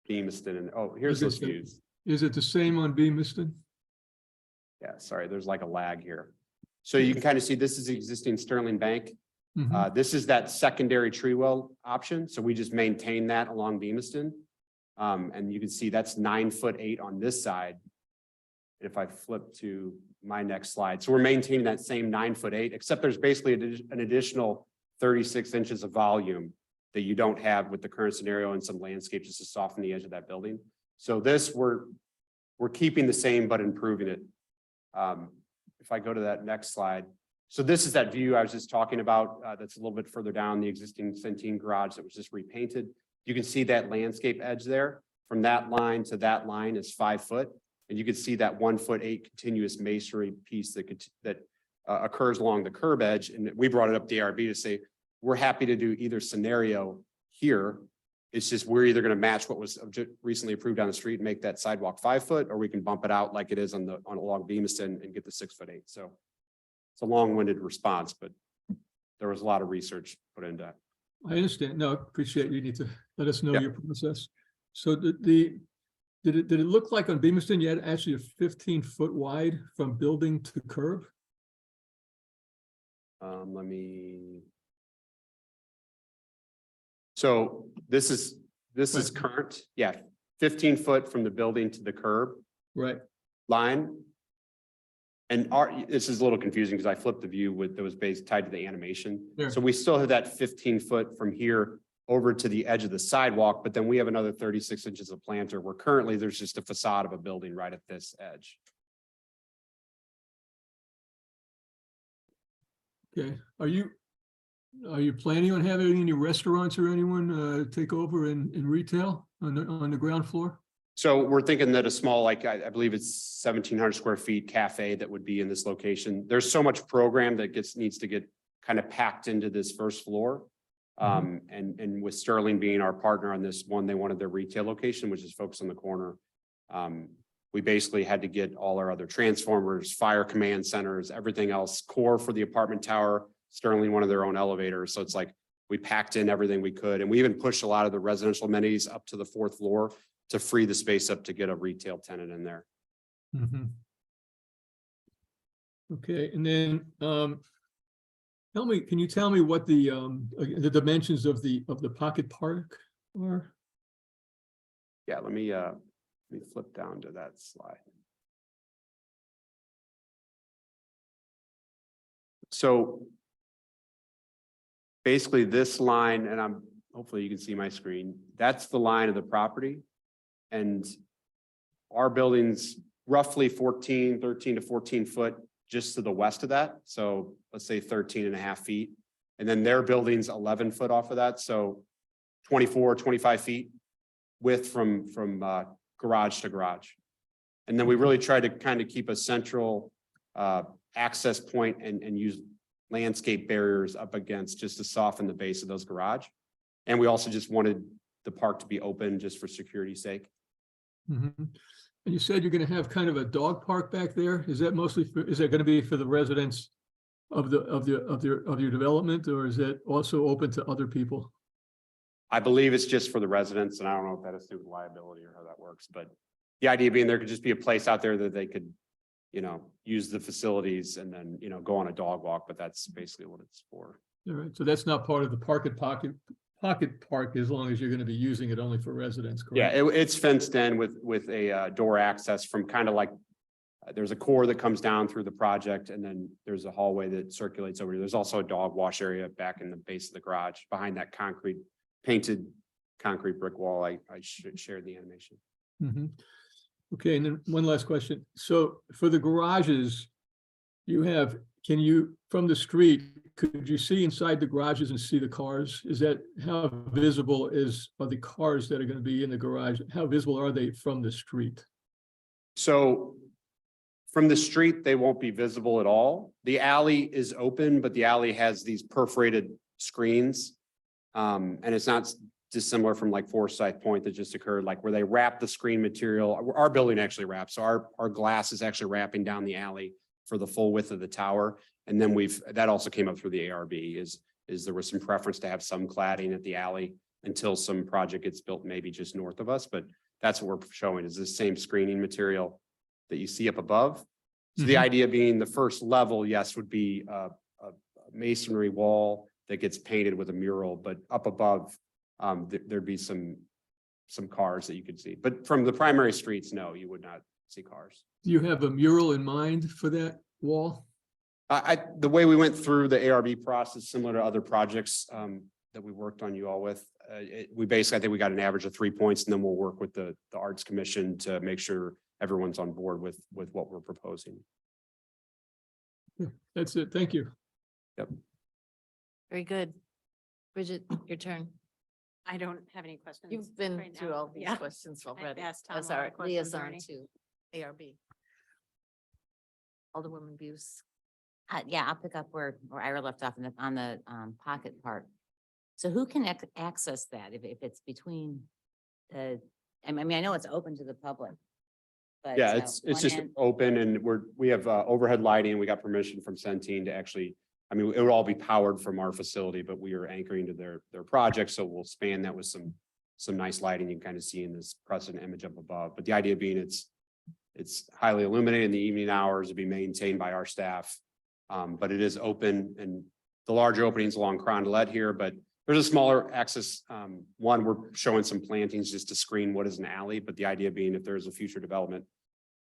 Beamiston and, oh, here's Is those it- views. Is it the same on Beamiston? Yeah, sorry, there's like a lag here. So you can kind of see this is the existing Sterling Bank. Mhm. This is that secondary tree well option. So we just maintain that along Beamiston. And you can see that's 9'8" on this side. If I flip to my next slide, so we're maintaining that same 9'8", except there's basically an additional 36 inches of volume that you don't have with the current scenario and some landscape just to soften the edge of that building. So this, we're keeping the same, but improving it. If I go to that next slide. So this is that view I was just talking about, that's a little bit further down, the existing Centene garage that was just repainted. You can see that landscape edge there. From that line to that line is 5 foot. And you can see that 1'8" continuous masonry piece that occurs along the curb edge. And we brought it up to ARB to say, we're happy to do either scenario here. It's just, we're either gonna match what was recently approved down the street and make that sidewalk 5 foot, or we can bump it out like it is on along Beamiston and get the 6'8". So it's a long-winded response, but there was a lot of research put into that. I understand. No, appreciate you need to let us know Yeah. your process. So did it look like on Beamiston, you had actually a 15-foot wide from building to curb? Let me. So this is Right. current, yeah, 15 foot from the building to the curb Right, line. And this is a little confusing because I flipped the view that was based tied to the animation. Sure. So we still have that 15 foot from here over to the edge of the sidewalk, but then we have another 36 inches of planter where currently there's just a facade of a building right at this edge. okay. Are you planning on having any restaurants or anyone take over in retail on the ground floor? So we're thinking that a small, like, I believe it's 1,700 square feet cafe that would be in this location. There's so much program that needs to get kind of packed into this first floor. And with Sterling being our partner on this one, they wanted their retail location, which is focused on the corner. We basically had to get all our other transformers, fire command centers, everything else, core for the apartment tower, Sterling wanted their own elevators. So it's like, we packed in everything we could. And we even pushed a lot of the residential amenities up to the 4th floor to free the space up to get a retail tenant in there. Mhm. Okay, and then can you tell me what the dimensions of the pocket park are? Yeah, let me flip down to that slide. So basically this line, and hopefully you can see my screen, that's the line of the property. And our building's roughly 13 to 14 foot just to the west of that. So let's say 13 and a half feet. And then their building's 11 foot off of that. So 24, 25 feet width from garage to garage. And then we really try to kind of keep a central access point and use landscape barriers up against just to soften the base of those garage. And we also just wanted the park to be open just for security's sake. Mhm. And you said you're gonna have kind of a dog park back there? Is that is that gonna be for the residents of your development, or is that also open to other people? I believe it's just for the residents, and I don't know if that is through liability or how that works, but the idea being there could just be a place out there that they could, use the facilities and then, go on a dog walk, but that's basically what it's for. All right, so that's not part of the pocket park as long as you're gonna be using it only for residents, Yeah, correct? it's fenced in with a door access from kind of like, there's a core that comes down through the project and then there's a hallway that circulates over here. There's also a dog wash area back in the base of the garage behind that painted concrete brick wall. I shared the animation. Mhm. Okay, and then one last question. So for the garages, from the street, could you see inside the garages and see the cars? Is that, how visible are the cars that are gonna be in the garage? How visible are they from the street? So from the street, they won't be visible at all. The alley is open, but the alley has these perforated screens. And it's not dissimilar from like Forsyth Point that just occurred, like where they wrap the screen material. Our building actually wraps. So our glass is actually wrapping down the alley for the full width of the tower. And then that also came up through the ARB is there was some preference to have some cladding at the alley until some project gets built maybe just north of us. But that's what we're showing is this same screening material that you see up above. So the idea being the first level, yes, would be a masonry wall that gets painted with a mural, but up above, there'd be some cars that you could see. But from the primary streets, no, you would not see cars. Do you have a mural in mind for that wall? The way we went through the ARB process, similar to other projects that we worked on you all with, we basically, I think we got an average of 3 points, and then we'll work with the Arts Commission to make sure everyone's on board with what we're proposing. That's it. Thank you. Yep. Very good. Bridget, your turn. I don't have any questions. You've been right through now. all these Yeah. questions I already. asked Tom As a lot our of questions liaison already. to ARB. Alderwoman Buse. Yeah, I'll pick up where Ira left off on the pocket park. So who can access that if it's between the, I mean, I know it's open to the public. But Yeah, it's one just end- open and we have overhead lighting. We got permission from Centene to actually, I mean, it would all be powered from our facility, but we are anchoring to their project. So we'll span that with some nice lighting you can kind of see in this precedent image up above. But the idea being it's highly illuminated in the evening hours, to be maintained by our staff. But it is open and the larger openings along Crondelet here, but there's a smaller access. One, we're showing some plantings just to screen what is an alley, but the idea being if there's a future development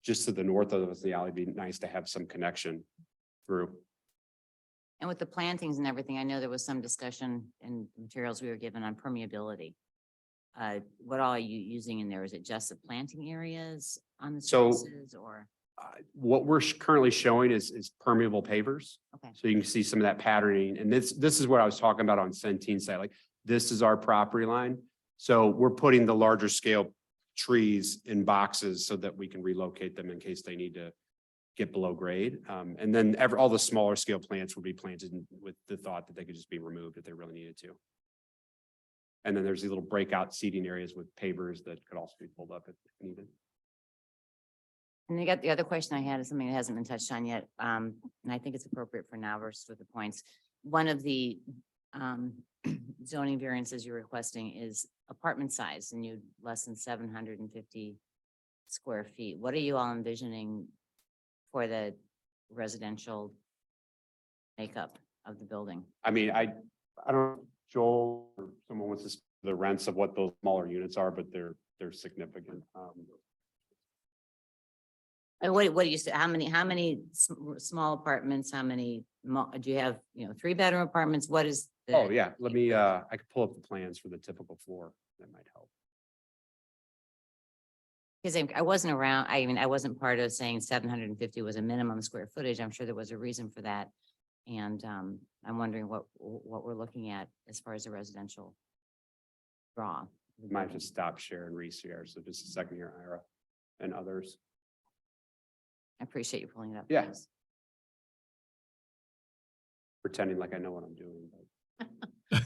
just to the north of us, the alley, it'd be nice to have some connection through. And with the plantings and everything, I know there was some discussion in materials we were given on permeability. What all are you using in there? Is it just the planting areas on the So- spaces or? What we're currently showing is permeable pavers. Okay, So you can see some of that patterning. And this is what I was talking about on Centene site, like this is our property line. So we're putting the larger scale trees in boxes so that we can relocate them in case they need to get below grade. And then all the smaller scale plants would be planted with the thought that they could just be removed if they really needed to. And then there's these little breakout seating areas with pavers that could also be pulled up if needed. and the other question I had is something that hasn't been touched on yet, and I think it's appropriate for now versus with the points. One of the zoning variances you're requesting is apartment size, and you less than 750 square feet. What are you all envisioning for the residential makeup of the building? I mean, I don't, Joel or someone wants to speak to the rents of what those smaller units are, but they're significant. And what do you say, how many small apartments, how many, do you have, 3-bedroom apartments? What is? the- Oh, yeah, let me, I could pull up the plans for the typical floor. That might help. Because I wasn't around, I wasn't part of saying 750 was a minimum square footage. I'm sure there was a reason for that. And I'm wondering what we're looking at as far as the residential draw. Might just stop share and reshare. So just a second here, Ira and others. I appreciate you pulling it up. Yeah. Chris. Pretending like I know what I'm doing. But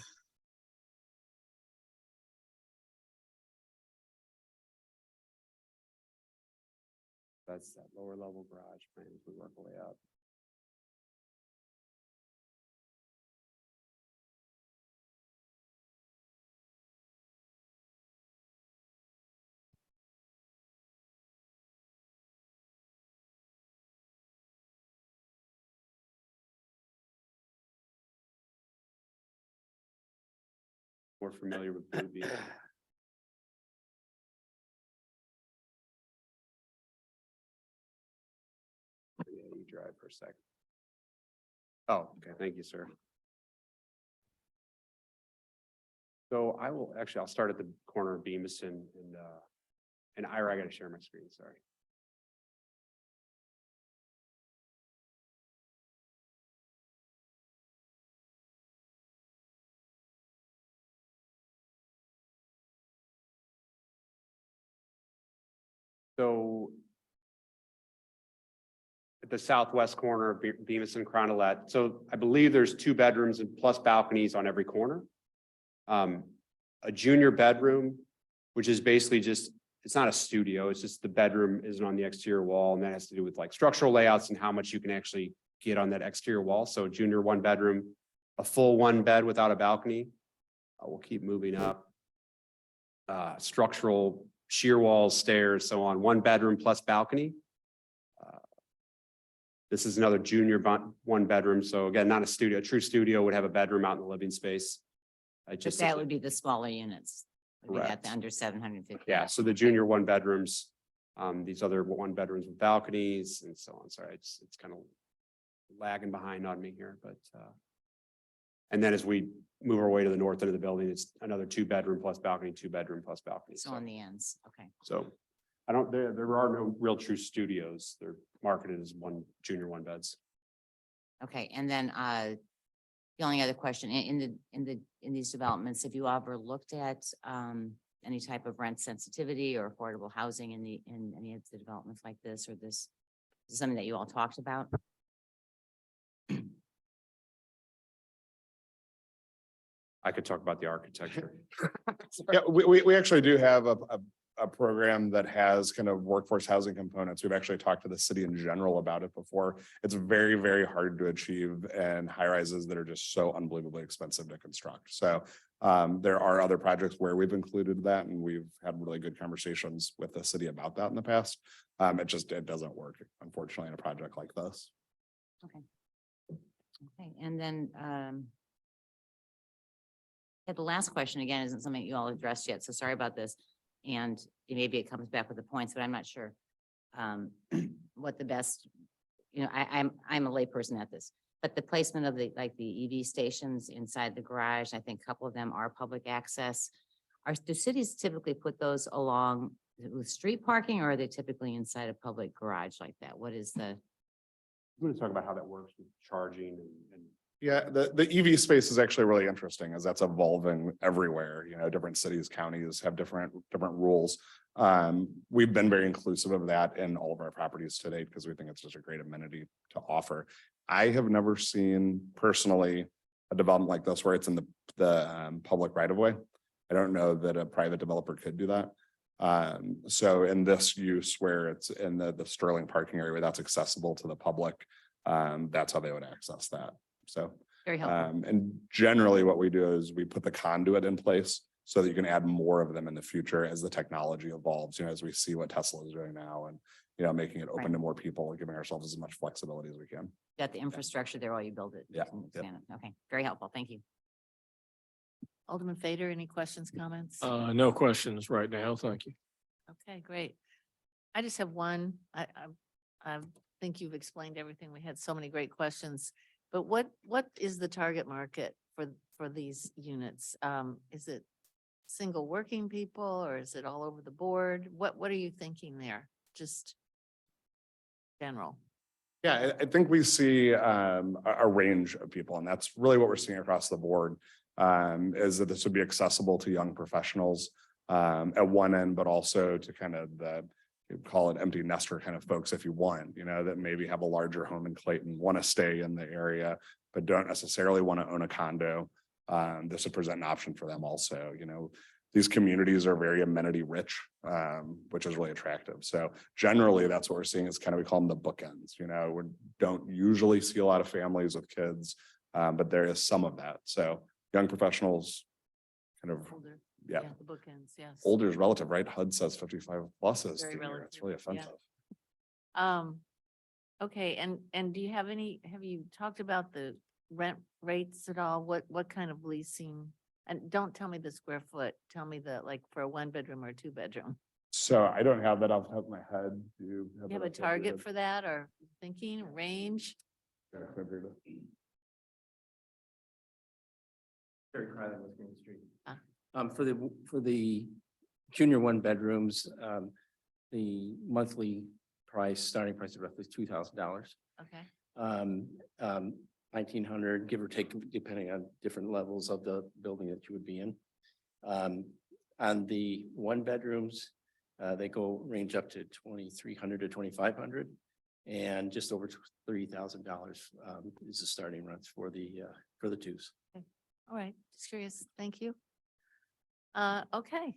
that's that lower level garage plan as we work our way up. More familiar with Blue Beam. Yeah, you drive for a second. Oh, okay, thank you, sir. So I'll start at the corner of Beamiston and Ira, I gotta share my screen, sorry. So at the southwest corner of Bemis and Crondelet. So I believe there's 2 bedrooms and plus balconies on every corner. A junior bedroom, which is basically just, it's not a studio, it's just the bedroom isn't on the exterior wall, and that has to do with like structural layouts and how much you can actually get on that exterior wall. So a junior 1 bedroom, a full 1 bed without a balcony. We'll keep moving up. Structural shear walls, stairs, so on, 1 bedroom plus balcony. This is another junior 1 bedroom. So again, not a studio. A true studio would have a bedroom out in the living space. But that would be the smaller units. Would be at Correct. the under 750. Yeah, so the junior 1 bedrooms, these other 1 bedrooms with balconies and so on. Sorry, it's kind of lagging behind on me here, but and then as we move our way to the north end of the building, it's another 2 bedroom plus balcony, 2 bedroom plus balcony. So on the ends, okay. So I don't, there are no real true studios. They're marketed as junior 1 beds. Okay, and then the only other question, in these developments, have you ever looked at any type of rent sensitivity or affordable housing in any of the developments like this, or this is something that you all talked about? I could talk about the architecture. Yeah, we actually do have a program that has kind of workforce housing components. We've actually talked to the city in general about it before. It's very, very hard to achieve and high rises that are just so unbelievably expensive to construct. So there are other projects where we've included that and we've had really good conversations with the city about that in the past. It doesn't work, unfortunately, in a project like this. Okay. Okay, and then, yeah, the last question again isn't something you all addressed yet, so sorry about this. And maybe it comes back with the points, but I'm not sure what the best, I'm a layperson at this. But the placement of the EV stations inside the garage, I think a couple of them are public access. Do cities typically put those along with street parking, or are they typically inside a public garage like that? What is the? I'm going to talk about how that works with charging and Yeah, the EV space is actually really interesting as that's evolving everywhere. Different cities, counties have different rules. We've been very inclusive of that in all of our properties to date because we think it's just a great amenity to offer. I have never seen personally a development like this where it's in the public right of way. I don't know that a private developer could do that. So in this use where it's in the Sterling parking area, that's accessible to the public. That's how they would access that. So, Very helpful. and generally what we do is we put the conduit in place so that you can add more of them in the future as the technology evolves, as we see what Tesla is doing now and, making it open Right. to more people, giving ourselves as much flexibility as we can. Got the infrastructure there while you build it. Yeah, and yeah. expand it. Okay, very helpful. Thank you. Alderman Fader, any questions, comments? No questions right now. Thank you. Okay, great. I just have one. I think you've explained everything. We had so many great questions. But what is the target market for these units? Is it single working people or is it all over the board? What are you thinking there? Just general. Yeah, I think we see a range of people, and that's really what we're seeing across the board. Is that this would be accessible to young professionals at one end, but also to kind of call it empty nester kind of folks if you want, that maybe have a larger home in Clayton, want to stay in the area, but don't necessarily want to own a condo. This would present an option for them also. These communities are very amenity rich, which is really attractive. So generally that's what we're seeing is kind of, we call them the bookends. We don't usually see a lot of families with kids, but there is some of that. So young professionals kind of, Older. yeah. The bookends, yes. Older is relative, right? HUD says 55 plus is Very senior. It's relative, really yeah. offensive. Okay, and do you have you talked about the rent rates at all? What kind of leasing? And don't tell me the square foot, tell me for a 1-bedroom or a 2-bedroom. So I don't have that off the top of my head. Do you You have a target for that or thinking range? Terry Kryler with Green Street. Ah. For the junior 1-bedrooms, the monthly starting price is roughly $2,000. Okay, 1,900, give or take, depending on different levels of the building that you would be in. On the 1-bedrooms, they range up to 2,300 to 2,500, and just over $30,000 is the starting rents for the twos. all right, just curious, thank you. Okay,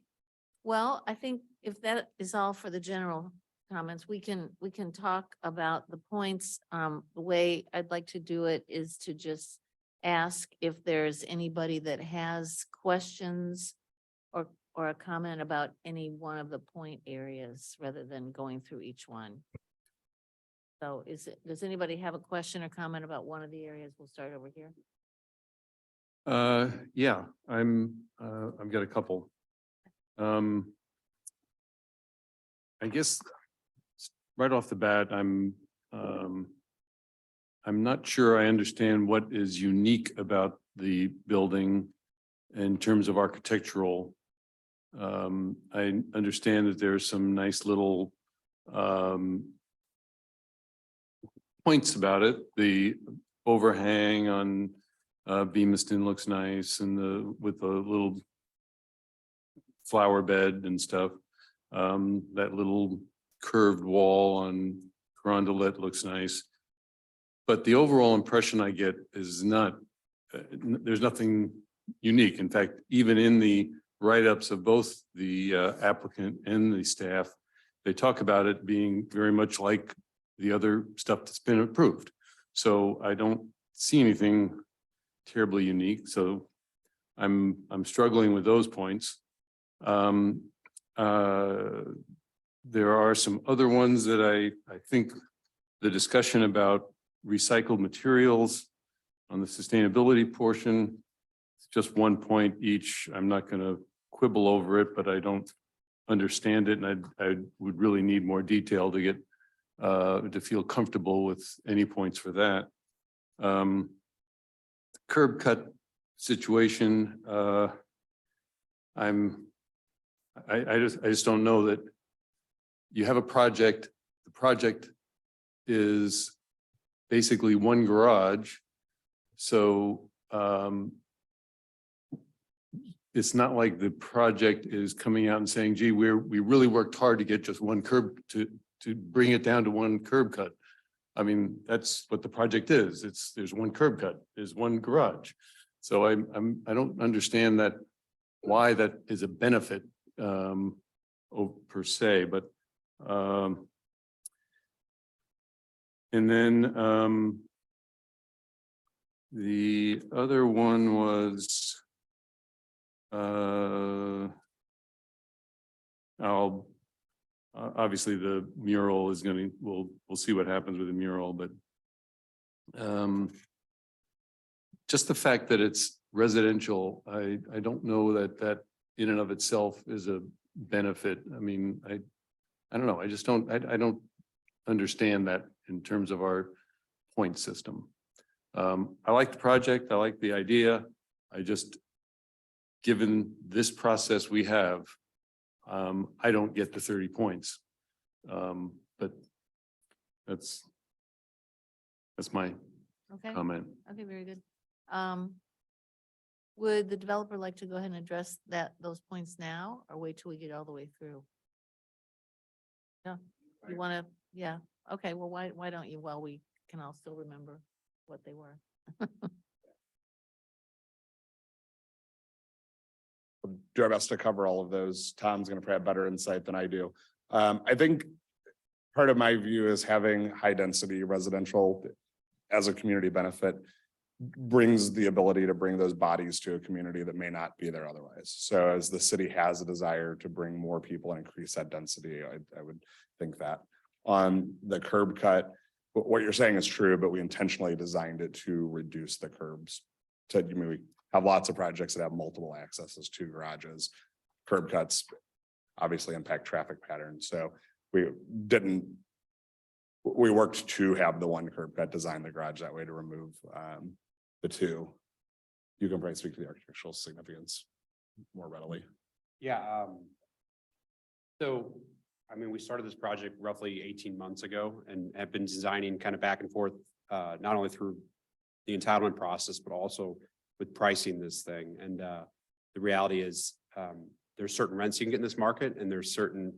well, I think if that is all for the general comments, we can talk about the points. The way I'd like to do it is to just ask if there's anybody that has questions or a comment about any one of the point areas rather than going through each one. So does anybody have a question or comment about one of the areas? We'll start over here. Yeah, I've got a couple. I guess right off the bat, I'm not sure I understand what is unique about the building in terms of architectural. I understand that there's some nice little points about it. The overhang on Beamiston looks nice, and with the little flower bed and stuff. That little curved wall on Carondelet looks nice. But the overall impression I get is not, there's nothing unique. In fact, even in the write-ups of both the applicant and the staff, they talk about it being very much like the other stuff that's been approved. So I don't see anything terribly unique. So I'm struggling with those points. There are some other ones that I think the discussion about recycled materials on the sustainability portion, it's just 1 point each. I'm not going to quibble over it, but I don't understand it. And I would really need more detail to get to feel comfortable with any points for that. Curb cut situation. I just don't know that you have a project. The project is basically one garage. So it's not like the project is coming out and saying, gee, we really worked hard to get just one curb to bring it down to one curb cut. I mean, that's what the project is. There's one curb cut, there's one garage. So I don't understand that, why that is a benefit per se, but and then the other one was obviously the mural is we'll see what happens with the mural, but just the fact that it's residential, I don't know that in and of itself is a benefit. I mean, I don't know. I just don't, I don't understand that in terms of our point system. I like the project. I like the idea. I just, given this process we have, I don't get the 30 points. But that's my Okay, comment. okay, very good. Would the developer like to go ahead and address those points now, or wait till we get all the way through? Yeah, you want to, yeah, okay, well, why don't you, while we can all still remember what they were? We'll do our best to cover all of those. Tom's going to probably have better insight than I do. I think part of my view is having high density residential as a community benefit brings the ability to bring those bodies to a community that may not be there otherwise. So as the city has a desire to bring more people and increase that density, I would think that. On the curb cut, what you're saying is true, but we intentionally designed it to reduce the curbs. We have lots of projects that have multiple accesses to garages. Curb cuts obviously impact traffic patterns. So we worked to have the one curb cut, design the garage that way to remove the two. You can probably speak to the architectural significance more readily. Yeah. So, I mean, we started this project roughly 18 months ago and have been designing kind of back and forth, not only through the entitlement process, but also with pricing this thing. And the reality is there's certain rents you can get in this market, and there's certain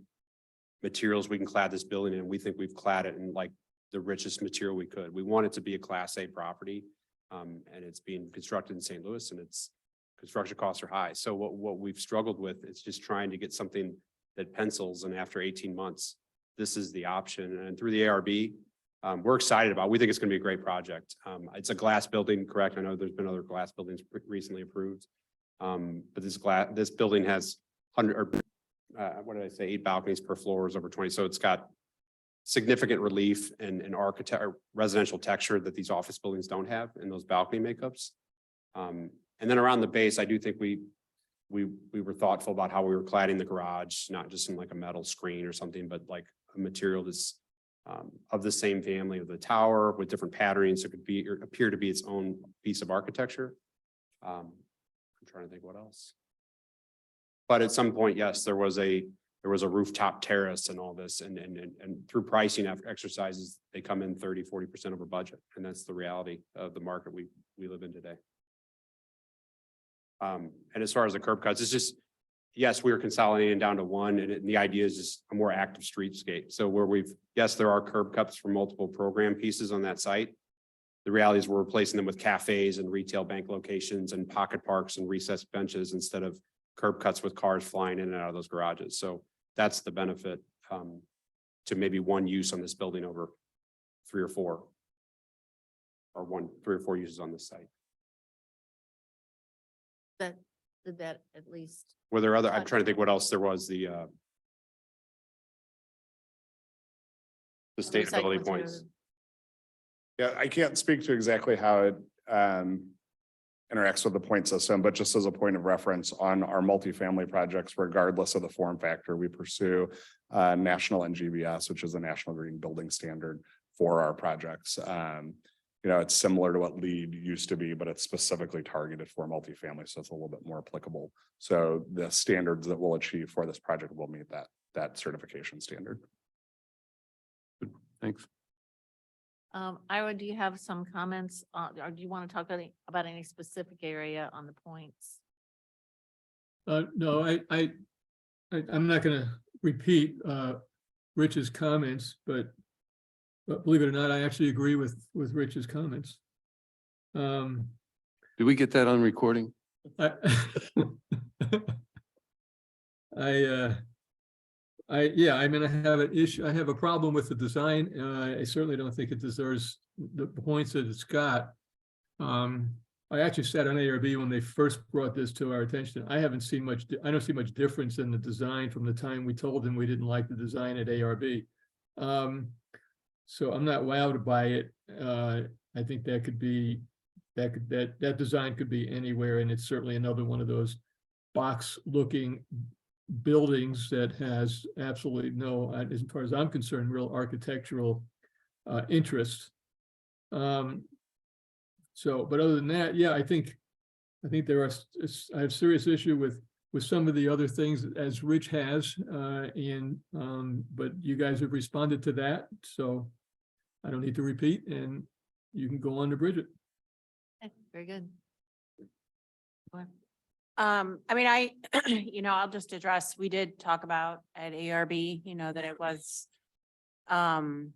materials we can clad this building in. We think we've clad it in like the richest material we could. We want it to be a Class A property, and it's being constructed in St. Louis, and its construction costs are high. So what we've struggled with is just trying to get something that pencils, and after 18 months, this is the option. And through the ARB, we're excited about. We think it's going to be a great project. It's a glass building, correct? I know there's been other glass buildings recently approved, but this building has 8 balconies per floor, is over 20. So it's got significant relief and residential texture that these office buildings don't have in those balcony makeups. And then around the base, I do think we were thoughtful about how we were cladding the garage, not just in like a metal screen or something, but like a material that's of the same family of the tower with different patterns. So it could be or appear to be its own piece of architecture. I'm trying to think what else. But at some point, yes, there was a rooftop terrace and all this, and through pricing exercises, they come in 30-40% over budget. And that's the reality of the market we live in today. And as far as the curb cuts, it's just, yes, we are consolidating down to one, and the idea is just a more active streetscape. So where yes, there are curb cuts for multiple program pieces on that site, The reality is we're replacing them with cafes and retail bank locations and pocket parks and recessed benches instead of curb cuts with cars flying in and out of those garages. So that's the benefit to maybe one use on this building over three or four. Or three or four uses on this site. Did that at least, Were there other, I'm trying to think what else there was, the sustainability recycle points. to- Yeah, I can't speak to exactly how it interacts with the point system, but just as a point of reference on our multifamily projects, regardless of the form factor, we pursue national NGBS, which is a National Green Building Standard for our projects. You know, it's similar to what LEED used to be, but it's specifically targeted for multifamily, so it's a little bit more applicable. So the standards that we'll achieve for this project will meet that certification standard. Thanks. Ira, do you have some comments, or do you want to talk about any specific area on the points? No, I'm not gonna repeat Rich's comments, but believe it or not, I actually agree with Rich's comments. Did we get that on recording? I, yeah, I mean, I have an issue, I have a problem with the design. I certainly don't think it deserves the points that it's got. I actually sat on ARB when they first brought this to our attention. I don't see much difference in the design from the time we told them we didn't like the design at ARB. So I'm not wowed by it. I think that could be, that design could be anywhere, and it's certainly another one of those box-looking buildings that has absolutely no, as far as I'm concerned, real architectural interest. So, but other than that, yeah, I think there are, I have serious issue with some of the other things as Rich has, but you guys have responded to that, so I don't need to repeat, and you can go on to Bridget. Okay, very good. Go ahead. I mean, I'll just address, we did talk about at ARB, that it was kind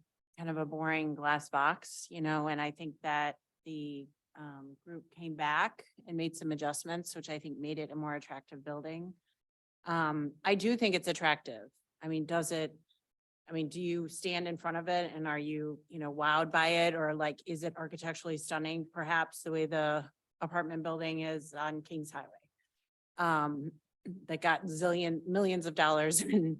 of a boring glass box, and I think that the group came back and made some adjustments, which I think made it a more attractive building. I do think it's attractive. I mean, do you stand in front of it and are you, wowed by it, or like, is it architecturally stunning, perhaps the way the apartment building is on Kings Highway? That got millions of dollars in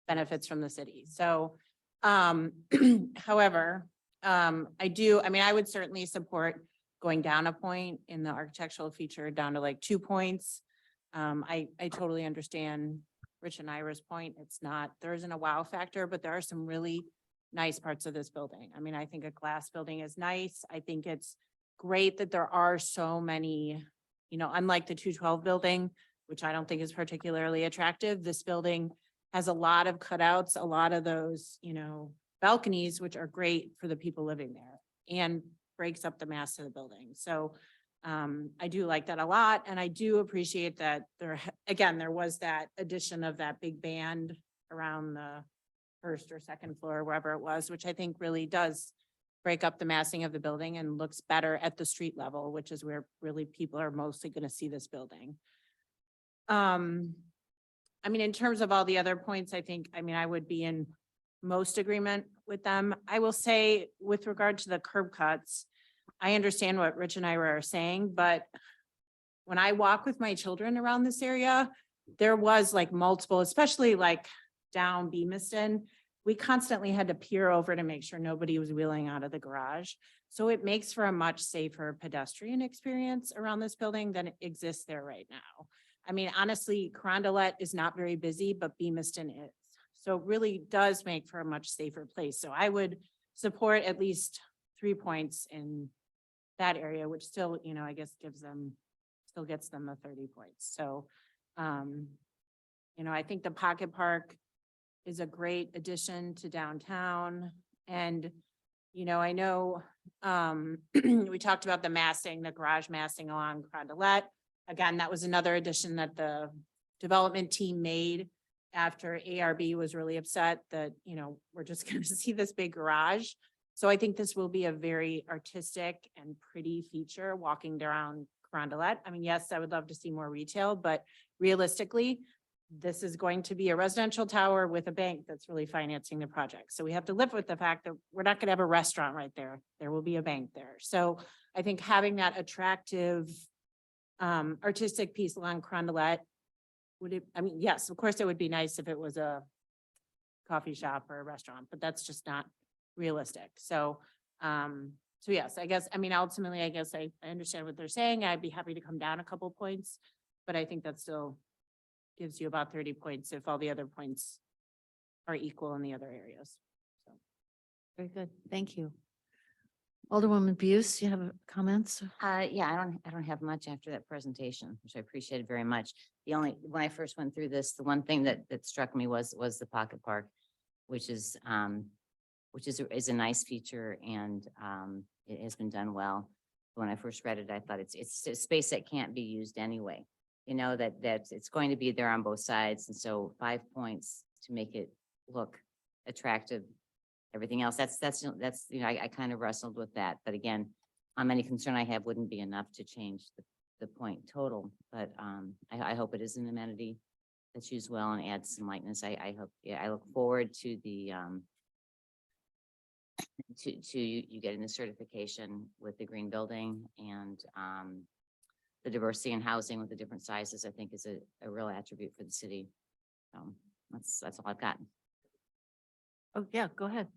benefits from the city. So, however, I would certainly support going down a point in the architectural feature down to like 2 points. I totally understand Rich and Ira's point. There isn't a wow factor, but there are some really nice parts of this building. I mean, I think a glass building is nice. I think it's great that there are so many, unlike the 212 building, which I don't think is particularly attractive, this building has a lot of cutouts, a lot of those, balconies, which are great for the people living there and breaks up the mass of the building. So I do like that a lot. And I do appreciate that there was that addition of that big band around the first or second floor, wherever it was, which I think really does break up the massing of the building and looks better at the street level, which is where really people are mostly going to see this building. In terms of all the other points, I would be in most agreement with them. I will say with regard to the curb cuts, I understand what Rich and Ira are saying, but when I walk with my children around this area, there was like multiple, especially like down Beamiston, we constantly had to peer over to make sure nobody was wheeling out of the garage. So it makes for a much safer pedestrian experience around this building than exists there right now. I mean, honestly, Carondelet is not very busy, but Beamiston is. So it really does make for a much safer place. So I would support at least 3 points in that area, which still, I guess still gets them the 30 points. So, I think the Pocket Park is a great addition to downtown. And, I know we talked about the massing, the garage massing along Carondelet. Again, that was another addition that the development team made after ARB was really upset that, we're just going to see this big garage. So I think this will be a very artistic and pretty feature walking down Carondelet. I mean, yes, I would love to see more retail, but realistically, this is going to be a residential tower with a bank that's really financing the project. So we have to live with the fact that we're not gonna have a restaurant right there. There will be a bank there. So I think having that attractive artistic piece along Carondelet, would it, I mean, yes, of course, it would be nice if it was a coffee shop or a restaurant, but that's just not realistic. So, so yes, I guess, I mean, ultimately, I guess I understand what they're saying. I'd be happy to come down a couple points, but I think that still gives you about 30 points if all the other points are equal in the other areas. So. Very good. Thank you. Alderwoman Buse, you have comments? Yeah, I don't have much after that presentation, which I appreciated very much. When I first went through this, the one thing that struck me was the pocket park, which is a nice feature, and it has been done well. When I first read it, I thought it's a space that can't be used anyway. You know, that it's going to be there on both sides. And so 5 points to make it look attractive. Everything else, that's, you know, I kind of wrestled with that. But again, any concern I have wouldn't be enough to change the point total. But I hope it is an amenity that's used well and adds some lightness. I hope, yeah, I look forward to the to you getting the certification with the green building, and the diversity in housing with the different sizes, I think is a real attribute for the city. That's all I've got. Oh, yeah, go ahead.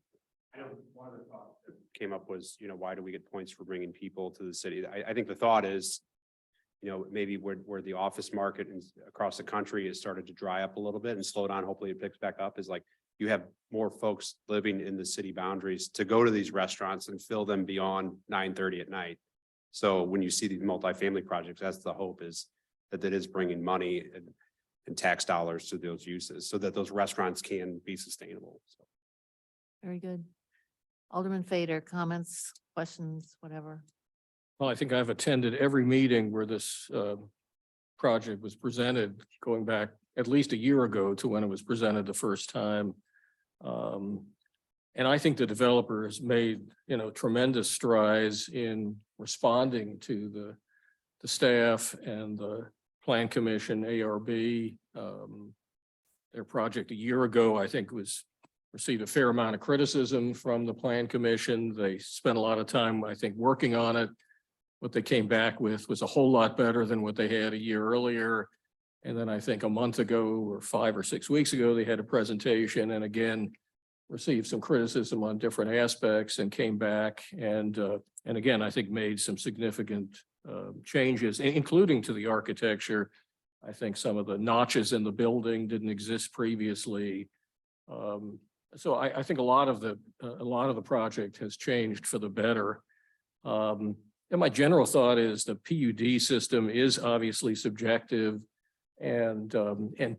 I know one of the thoughts that came up was, you know, why do we get points for bringing people to the city? I think the thought is, you know, maybe where the office market across the country has started to dry up a little bit and slow down, hopefully it picks back up, is like you have more folks living in the city boundaries to go to these restaurants and fill them beyond 9:30 at night. So when you see these multifamily projects, that's the hope, is that is bringing money and tax dollars to those uses so that those restaurants can be sustainable. So. Very good. Alderman Fader, comments, questions, whatever. Well, I think I've attended every meeting where this project was presented, going back at least a year ago to when it was presented the first time. And I think the developer has made, you know, tremendous strides in responding to the staff and the Plan Commission, ARB. Their project a year ago, I think, received a fair amount of criticism from the Plan Commission. They spent a lot of time, I think, working on it. What they came back with was a whole lot better than what they had a year earlier. And then I think a month ago or 5 or 6 weeks ago, they had a presentation and again received some criticism on different aspects and came back and again, I think made some significant changes, including to the architecture. I think some of the notches in the building didn't exist previously. So I think a lot of the project has changed for the better. And my general thought is the PUD system is obviously subjective and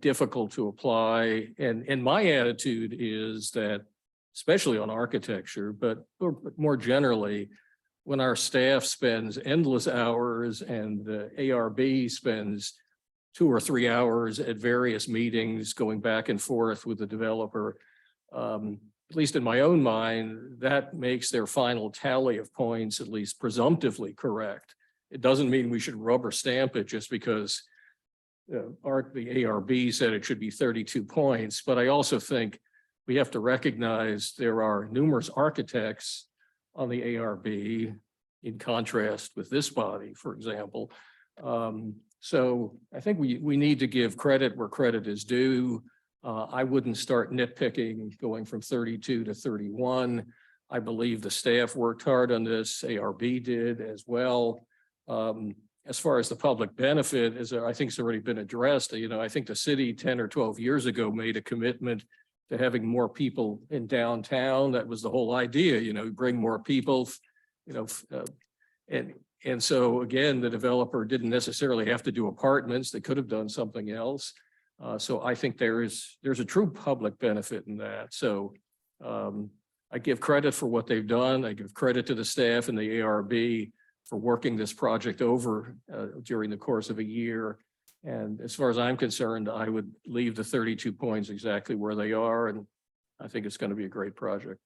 difficult to apply. And my attitude is that, especially on architecture, but more generally, when our staff spends endless hours and the ARB spends 2 or 3 hours at various meetings going back and forth with the developer, at least in my own mind, that makes their final tally of points at least presumptively correct. It doesn't mean we should rubber stamp it just because the ARB said it should be 32 points, but I also think we have to recognize there are numerous architects on the ARB in contrast with this body, for example. So I think we need to give credit where credit is due. I wouldn't start nitpicking going from 32 to 31. I believe the staff worked hard on this. ARB did as well. As far as the public benefit, as I think it's already been addressed, you know, I think the city 10 or 12 years ago made a commitment to having more people in downtown. That was the whole idea, you know, bring more people, you know, and so again, the developer didn't necessarily have to do apartments. They could have done something else. So I think there's a true public benefit in that. So I give credit for what they've done. I give credit to the staff and the ARB for working this project over during the course of a year. And as far as I'm concerned, I would leave the 32 points exactly where they are. And I think it's going to be a great project.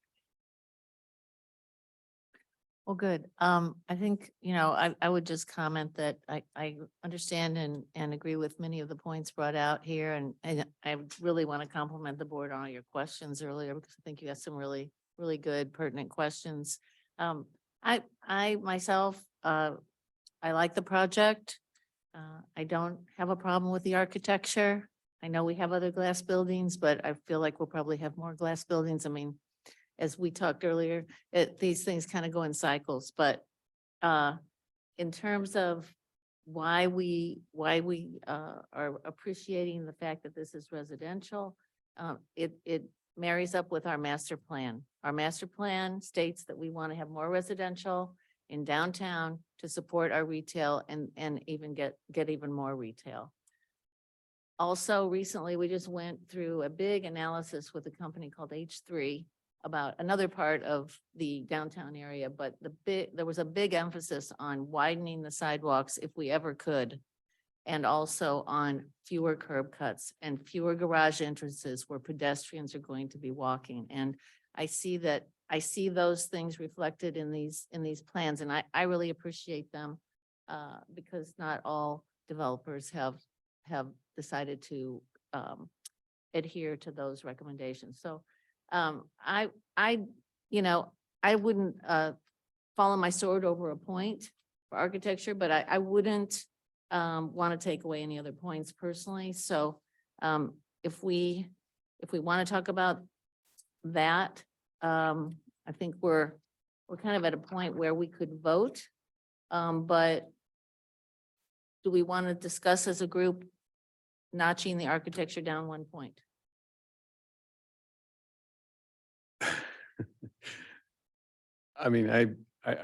Well, good. I think, I would just comment that I understand and agree with many of the points brought out here. And I really want to compliment the board on all your questions earlier because I think you had some really, really good pertinent questions. I myself, I like the project. I don't have a problem with the architecture. I know we have other glass buildings, but I feel like we'll probably have more glass buildings. I mean, as we talked earlier, these things kind of go in cycles, but in terms of why we are appreciating the fact that this is residential, it marries up with our master plan. Our master plan states that we want to have more residential in downtown to support our retail and even get even more retail. Also, recently, we just went through a big analysis with a company called H3 about another part of the downtown area, but there was a big emphasis on widening the sidewalks if we ever could. And also on fewer curb cuts and fewer garage entrances where pedestrians are going to be walking. And I see those things reflected in these plans, and I really appreciate them because not all developers have decided to adhere to those recommendations. So I wouldn't follow my sword over a point for architecture, but I wouldn't want to take away any other points personally. So if we want to talk about that, I think we're kind of at a point where we could vote. But do we want to discuss as a group notching the architecture down 1 point? I mean, I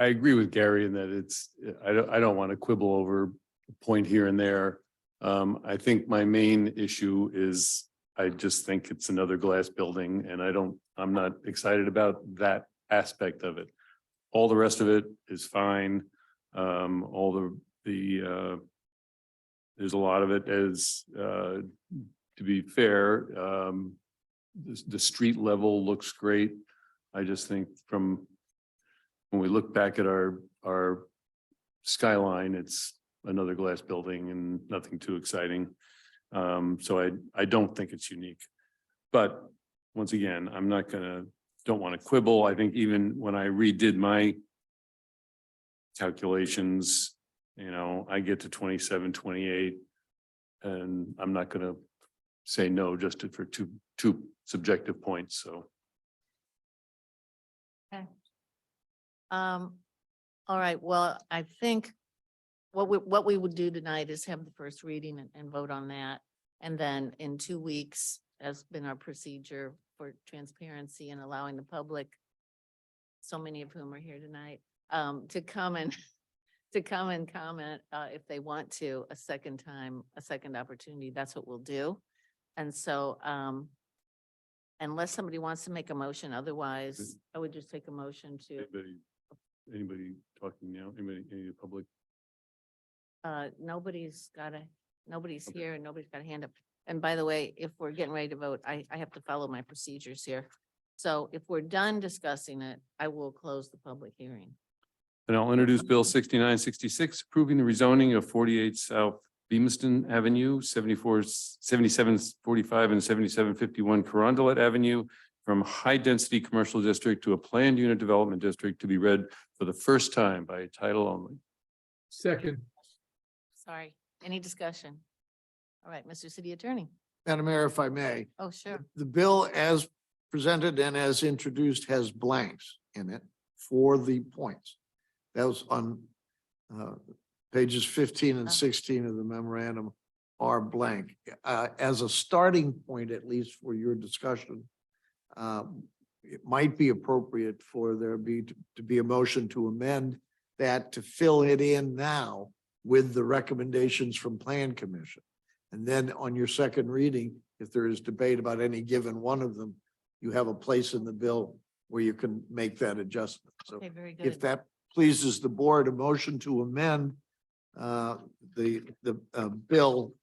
agree with Gary in that I don't want to quibble over a point here and there. I think my main issue is I just think it's another glass building and I'm not excited about that aspect of it. All the rest of it is fine. There's a lot of it as, to be fair, the street level looks great. I just think when we look back at our skyline, it's another glass building and nothing too exciting. So I don't think it's unique. But once again, don't want to quibble. I think even when I redid my calculations, I get to 27, 28, and I'm not going to say no just for two subjective points. So. Okay. All right. Well, I think what we would do tonight is have the first reading and vote on that. And then in 2 weeks, has been our procedure for transparency and allowing the public, so many of whom are here tonight, to come and comment if they want to a second opportunity. That's what we'll do. And so unless somebody wants to make a motion, otherwise I would just take a motion to. Anybody talking now? Any of the public? Nobody's here and nobody's got a hand up. And by the way, if we're getting ready to vote, I have to follow my procedures here. So if we're done discussing it, I will close the public hearing. And I'll introduce Bill 6966, approving the rezoning of 48 South Beamiston Avenue, 7745 and 7751 Carondelet Avenue from high-density commercial district to a planned unit development district to be read for the first time by title only. Second. Sorry, any discussion? All right, Mr. City Attorney. Madam Mayor, if I may, Oh, sure. the bill as presented and as introduced has blanks in it for the points. That was on pages 15 and 16 of the memorandum are blank. As a starting point, at least for your discussion, it might be appropriate for there to be a motion to amend that to fill it in now with the recommendations from Plan Commission. And then on your second reading, if there is debate about any given one of them, you have a place in the bill where you can make that adjustment. So Okay, very if good. that pleases the board, a motion to amend the bill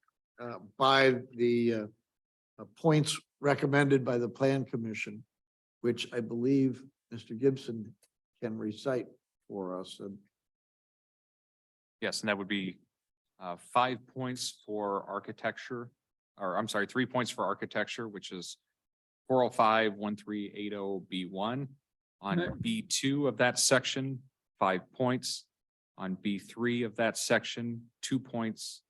by the points recommended by the Plan Commission, which I believe Mr. Gibson can recite for us. And Yes, and that would be 5 points for architecture, or I'm sorry, 3 points for architecture, which is 405-1380B1. On Right. B2 of that section, 5 points. On B3 of that section, 2 points.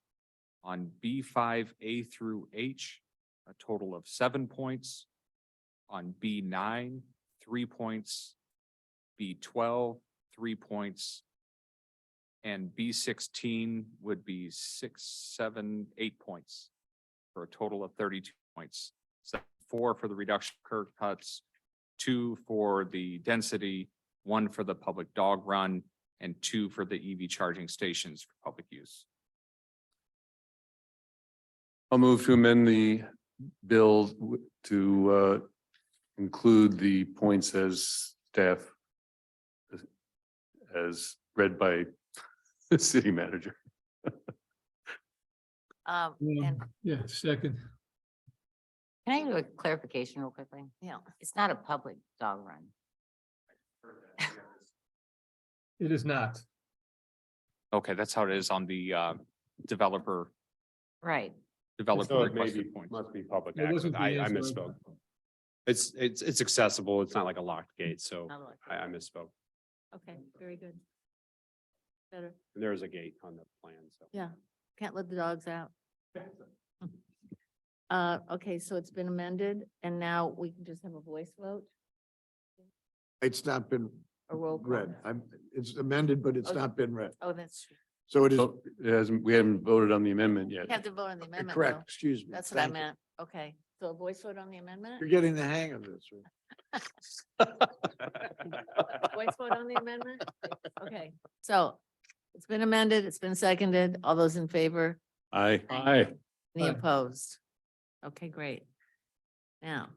On B5A through H, a total of 7 points. On B9, 3 points. B12, 3 points. And B16 would be 6, 7, 8 points for a total of 32 points. So 4 for the reduction of curb cuts, 2 for the density, 1 for the public dog run, and 2 for the EV charging stations for public use. I'll move to amend the bill to include the points as staff as read by the city manager. And Yeah, second. Can I do a clarification real quickly? yeah, It's not a public dog run. It is not. Okay, that's how it is on the developer Right. So it requested points. must be public It wasn't access. the I answer. misspoke. It's accessible. It's not like a locked gate, so Not like- I misspoke. okay, very good. Better, There is a gate on the plan, so. yeah, can't let the dogs out. Okay, so it's been amended and now we can just have a voice vote it's not been or roll call. read. It's amended, but it's Okay. not been read. Oh, that's true. So it is So it hasn't, we haven't voted on the amendment We yet. have to vote on the amendment. correct, though. excuse me. That's what I Thank you. meant. Okay, so a voice vote on the amendment? You're getting the hang of this, right? Voice vote on the amendment? Okay, so it's been amended, it's been seconded. All those in favor? Aye. Any Aye. opposed? Okay, great. Now,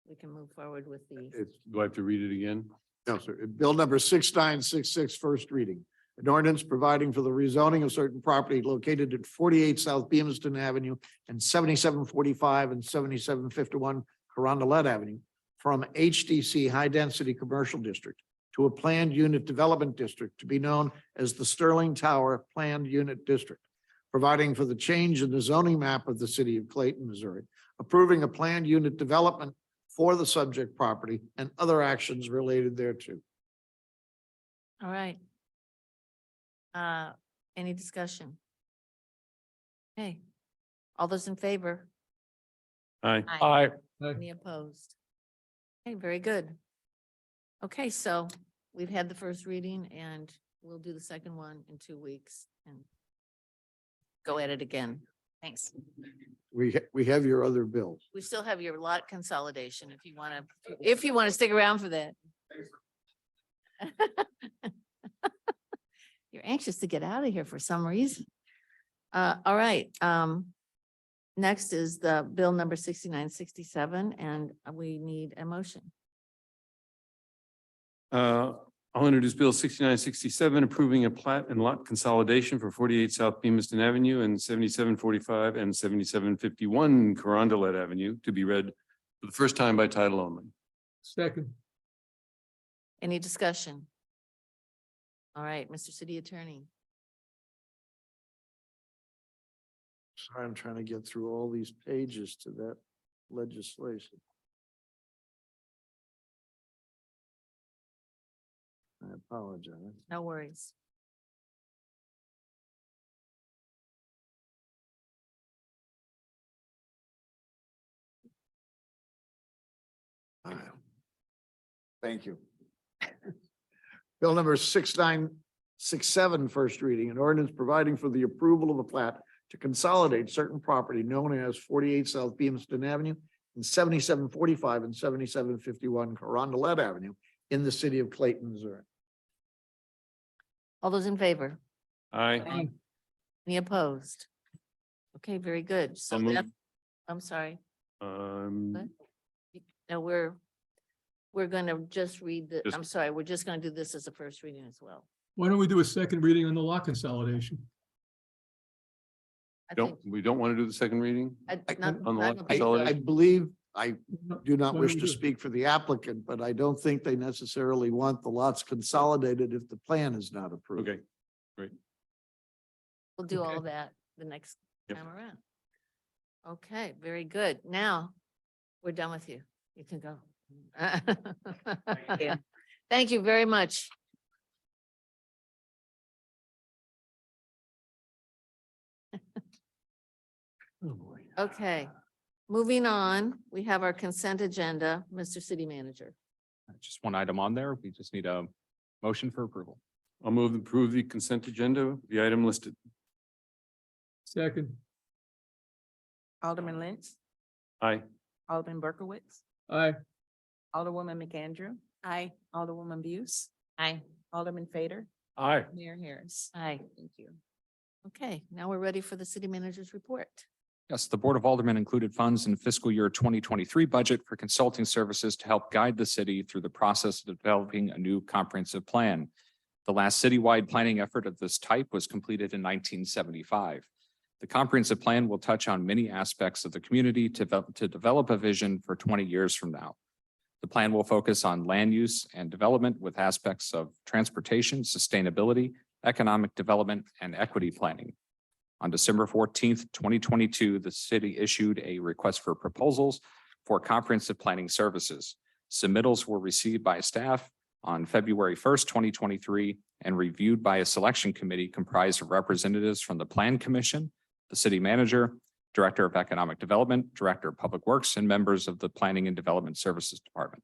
we can move forward with the, Do I have to read it again? No, sir. Bill number 6966, first reading. An ordinance providing for the rezoning of certain property located at 48 South Beamiston Avenue and 7745 and 7751 Carondelet Avenue from HDC High Density Commercial District to a planned unit development district to be known as the Sterling Tower Planned Unit District, providing for the change in the zoning map of the city of Clayton, Missouri, approving a planned unit development for the subject property and other actions related thereto. all right. Any discussion? Okay, all those in favor? Aye. Aye. Any opposed? Okay, very good. Okay, so we've had the first reading and we'll do the second one in 2 weeks and go at it again. Thanks. We have your other bills. We still have your lot consolidation if you want to stick around for that. You're anxious to get out of here for some reason. All right, next is the bill number 6967 and we need a motion. I'll introduce Bill 6967, approving a plat and lot consolidation for 48 South Beamiston Avenue and 7745 and 7751 Carondelet Avenue to be read for the first time by title only. Second. Any discussion? All right, Mr. City Attorney. Sorry, I'm trying to get through all these pages to that legislation. I apologize. No worries. Thank you. Bill number 6967, first reading, an ordinance providing for the approval of a plat to consolidate certain property known as 48 South Beamiston Avenue and 7745 and 7751 Carondelet Avenue in the city of Clayton, Missouri. All those in favor? Aye. Any opposed? Okay, very good. So moved. that, I'm sorry. Um, No, we're gonna just read the, Just- I'm sorry, we're just gonna do this as a first reading as well. Why don't we do a second reading on the lot consolidation? I think, we don't want to do the second reading? not- on the not lot gonna be- consolidation? I believe I do not What wish do we to do? speak for the applicant, but I don't think they necessarily want the lots consolidated if the plan is not approved. Okay. We'll do all Okay. that the next Yep. time around. Okay, very good. Now, we're done with you. You can go. you. Thank you very much. Oh, boy. Okay, moving on, we have our consent agenda, Mr. City Manager. Just one item on there. We just need a motion for approval. I'll move to approve the consent agenda, the item listed. Second, Alderman Lynch, Aye. Alderman Berkowitz, aye. Alderwoman McAndrew. Aye. Alderwoman Buse, Aye. Alderman Fader, Aye. Mayor Harris. Aye. Thank you. Okay, now we're ready for the city manager's report. Yes, the Board of Aldermen included funds in fiscal year 2023 budget for consulting services to help guide the city through the process of developing a new comprehensive plan. The last citywide planning effort of this type was completed in 1975. The comprehensive plan will touch on many aspects of the community to develop a vision for 20 years from now. The plan will focus on land use and development with aspects of transportation, sustainability, economic development, and equity planning. On December 14th, 2022, the city issued a request for proposals for comprehensive planning services. Submittals were received by staff on February 1st, 2023, and reviewed by a selection committee comprised of representatives from the Plan Commission, the city manager, Director of Economic Development, Director of Public Works, and members of the Planning and Development Services Department.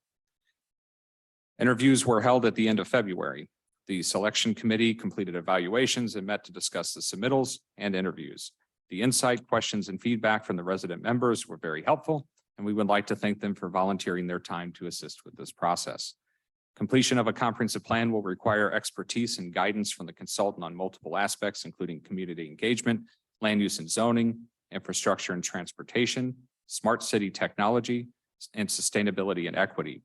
Interviews were held at the end of February. The selection committee completed evaluations and met to discuss the submittals and interviews. The insight, questions, and feedback from the resident members were very helpful, and we would like to thank them for volunteering their time to assist with this process. Completion of a comprehensive plan will require expertise and guidance from the consultant on multiple aspects, including community engagement, land use and zoning, infrastructure and transportation, smart city technology, and sustainability and equity.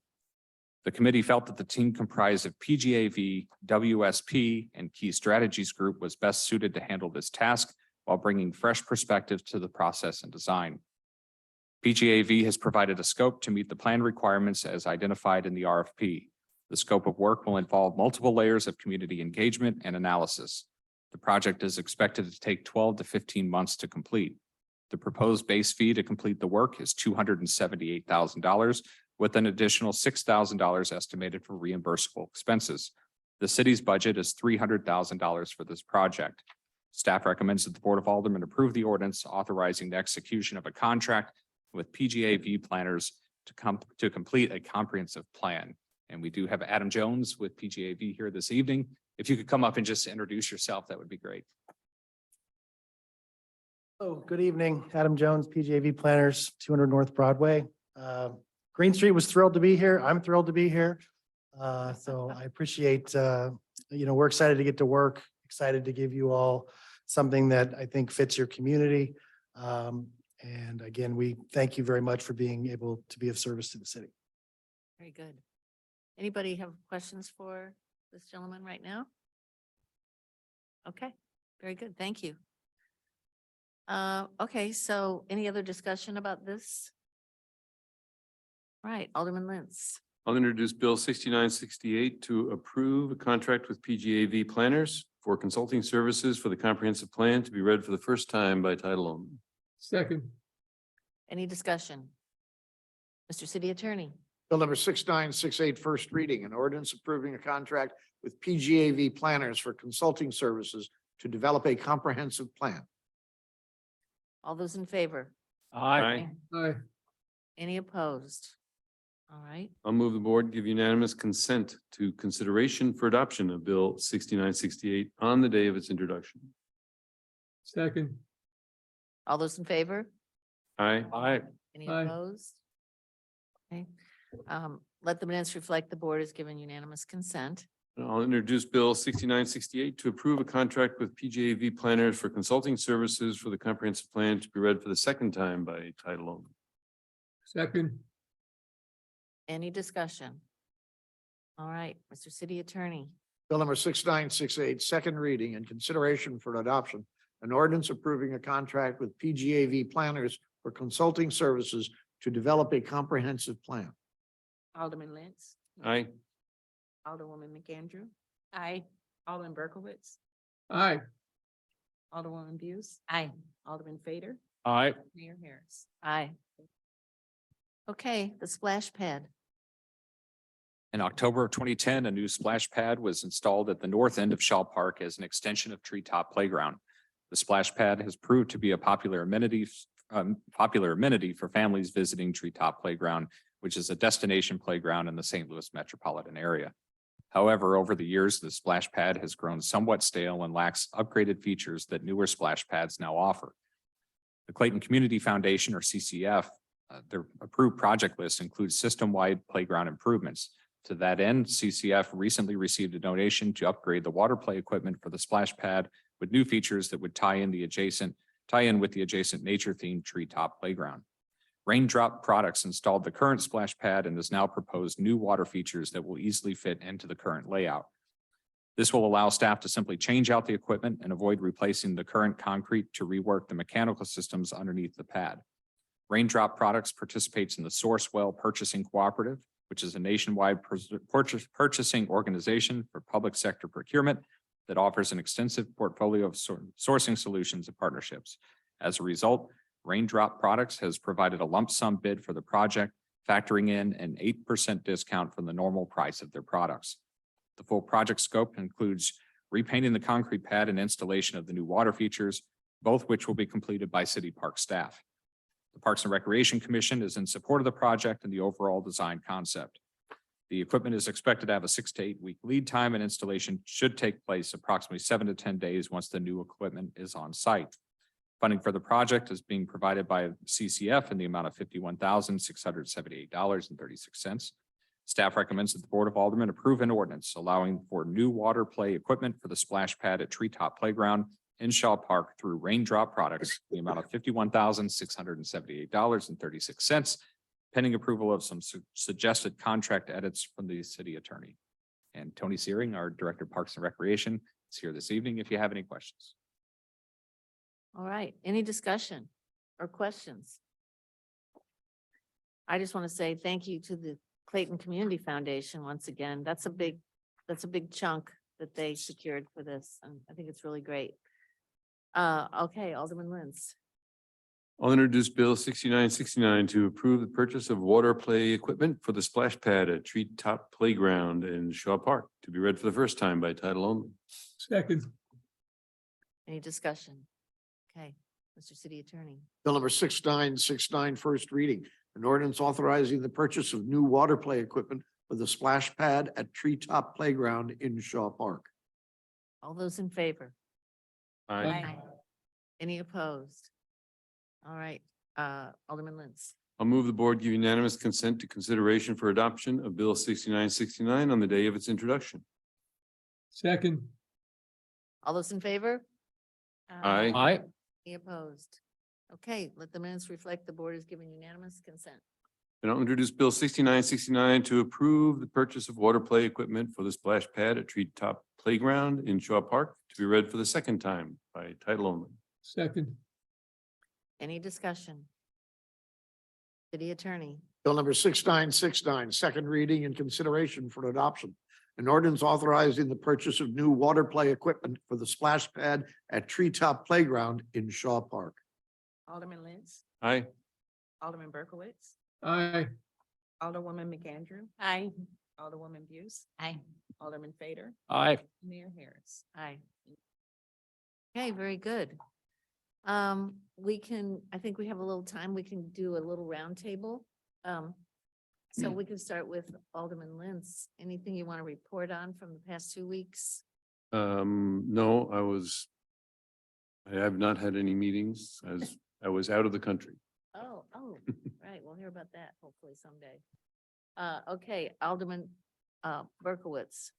The committee felt that the team comprised of PGAV, WSP, and Key Strategies Group was best suited to handle this task while bringing fresh perspectives to the process and design. PGAV has provided a scope to meet the plan requirements as identified in the RFP. The scope of work will involve multiple layers of community engagement and analysis. The project is expected to take 12 to 15 months to complete. The proposed base fee to complete the work is $278,000, with an additional $6,000 estimated for reimbursable expenses. The city's budget is $300,000 for this project. Staff recommends that the Board of Aldermen approve the ordinance authorizing the execution of a contract with PGAV planners to complete a comprehensive plan. And we do have Adam Jones with PGAV here this evening. If you could come up and just introduce yourself, that would be great. Oh, good evening. Adam Jones, PGAV Planners, 200 North Broadway. Green Street was thrilled to be here. I'm thrilled to be here. So I appreciate, we're excited to get to work, excited to give you all something that I think fits your community. And again, we thank you very much for being able to be of service to the city. Very good. Anybody have questions for this gentleman right now? Okay, very good. Thank you. Okay, so any other discussion about this? All right, Alderman Lentz. I'll introduce Bill 6968 to approve a contract with PGAV planners for consulting services for the comprehensive plan to be read for the first time by title only. Second, Any discussion? Mr. City Attorney. Bill number 6968, first reading, an ordinance approving a contract with PGAV planners for consulting services to develop a comprehensive plan. All those in favor? Aye. aye. Any opposed? All right, I'll move the board give unanimous consent to consideration for adoption of Bill 6968 on the day of its introduction. Second, all those in favor? Aye. Aye. Any Aye. opposed? Okay, let the minutes reflect the board has given unanimous consent. I'll introduce Bill 6968 to approve a contract with PGAV planners for consulting services for the comprehensive plan to be read for the second time by title only. second, Any discussion? All right, Mr. City Attorney. Bill number 6968, second reading and consideration for adoption, an ordinance approving a contract with PGAV planners for consulting services to develop a comprehensive plan. Alderman Lentz, Aye. Alderwoman McAndrew, Aye. Alderman Berkowitz, Aye. Alderwoman Buse, Aye. Alderman Fader, Aye. Mayor Harris. Aye. Okay, the splash pad. In October of 2010, a new splash pad was installed at the north end of Shaw Park as an extension of Treetop Playground. The splash pad has proved to be a popular amenity for families visiting Treetop Playground, which is a destination playground in the St. Louis metropolitan area. However, over the years, the splash pad has grown somewhat stale and lacks upgraded features that newer splash pads now offer. The Clayton Community Foundation, or CCF, their approved project list includes system-wide playground improvements. To that end, CCF recently received a donation to upgrade the water play equipment for the splash pad with new features that would tie in with the adjacent nature-themed Treetop Playground. Raindrop Products installed the current splash pad and has now proposed new water features that will easily fit into the current layout. This will allow staff to simply change out the equipment and avoid replacing the current concrete to rework the mechanical systems underneath the pad. Raindrop Products participates in the Sourcewell Purchasing Cooperative, which is a nationwide purchasing organization for public sector procurement that offers an extensive portfolio of sourcing solutions and partnerships. As a result, Raindrop Products has provided a lump sum bid for the project, factoring in an 8% discount from the normal price of their products. The full project scope includes repainting the concrete pad and installation of the new water features, both which will be completed by City Park staff. The Parks and Recreation Commission is in support of the project and the overall design concept. The equipment is expected to have a 6 to 8 week lead time, and installation should take place approximately 7 to 10 days once the new equipment is on site. Funding for the project is being provided by CCF in the amount of $51,678.36. Staff recommends that the Board of Aldermen approve an ordinance allowing for new water play equipment for the splash pad at Treetop Playground in Shaw Park through Raindrop Products, in the amount of $51,678.36, pending approval of some suggested contract edits from the city attorney. And Tony Searing, our Director of Parks and Recreation, is here this evening if you have any questions. All right, any discussion or questions? I just want to say thank you to the Clayton Community Foundation once again. That's a big chunk that they secured for this, and I think it's really great. Okay, Alderman Lentz. I'll introduce Bill 6969 to approve the purchase of water play equipment for the splash pad at Treetop Playground in Shaw Park, to be read for the first time by title only. Second. Any discussion? Okay, Mr. City Attorney. Bill number 6969, first reading. An ordinance authorizing the purchase of new water play equipment for the splash pad at Treetop Playground in Shaw Park. All those in favor? Aye. Any opposed? All right, Alderman Lentz. I'll move the board give unanimous consent to consideration for adoption of Bill 6969 on the day of its introduction. Second. All those in favor? Aye. Aye. Any opposed? Okay, let the minutes reflect the board is giving unanimous consent. And I'll introduce Bill 6969 to approve the purchase of water play equipment for the splash pad at Treetop Playground in Shaw Park, to be read for the second time by title only. Second. Any discussion? City Attorney. Bill number 6969, second reading and consideration for adoption. An ordinance authorizing the purchase of new water play equipment for the splash pad at Treetop Playground in Shaw Park. Alderman Lentz, Aye. Alderman Berkowitz, Aye. Alderwoman McAndrew, Aye. Alderwoman Buse, Aye. Alderman Fader, Aye. Mayor Harris. Aye. Okay, very good. We can, I think we have a little time. We can do a little roundtable. So we can start with Alderman Lentz. Anything you want to report on from the past 2 weeks? No, I have not had any meetings as I was out of the country. Oh, right. We'll hear about that hopefully someday. Okay, Alderman Berkowitz.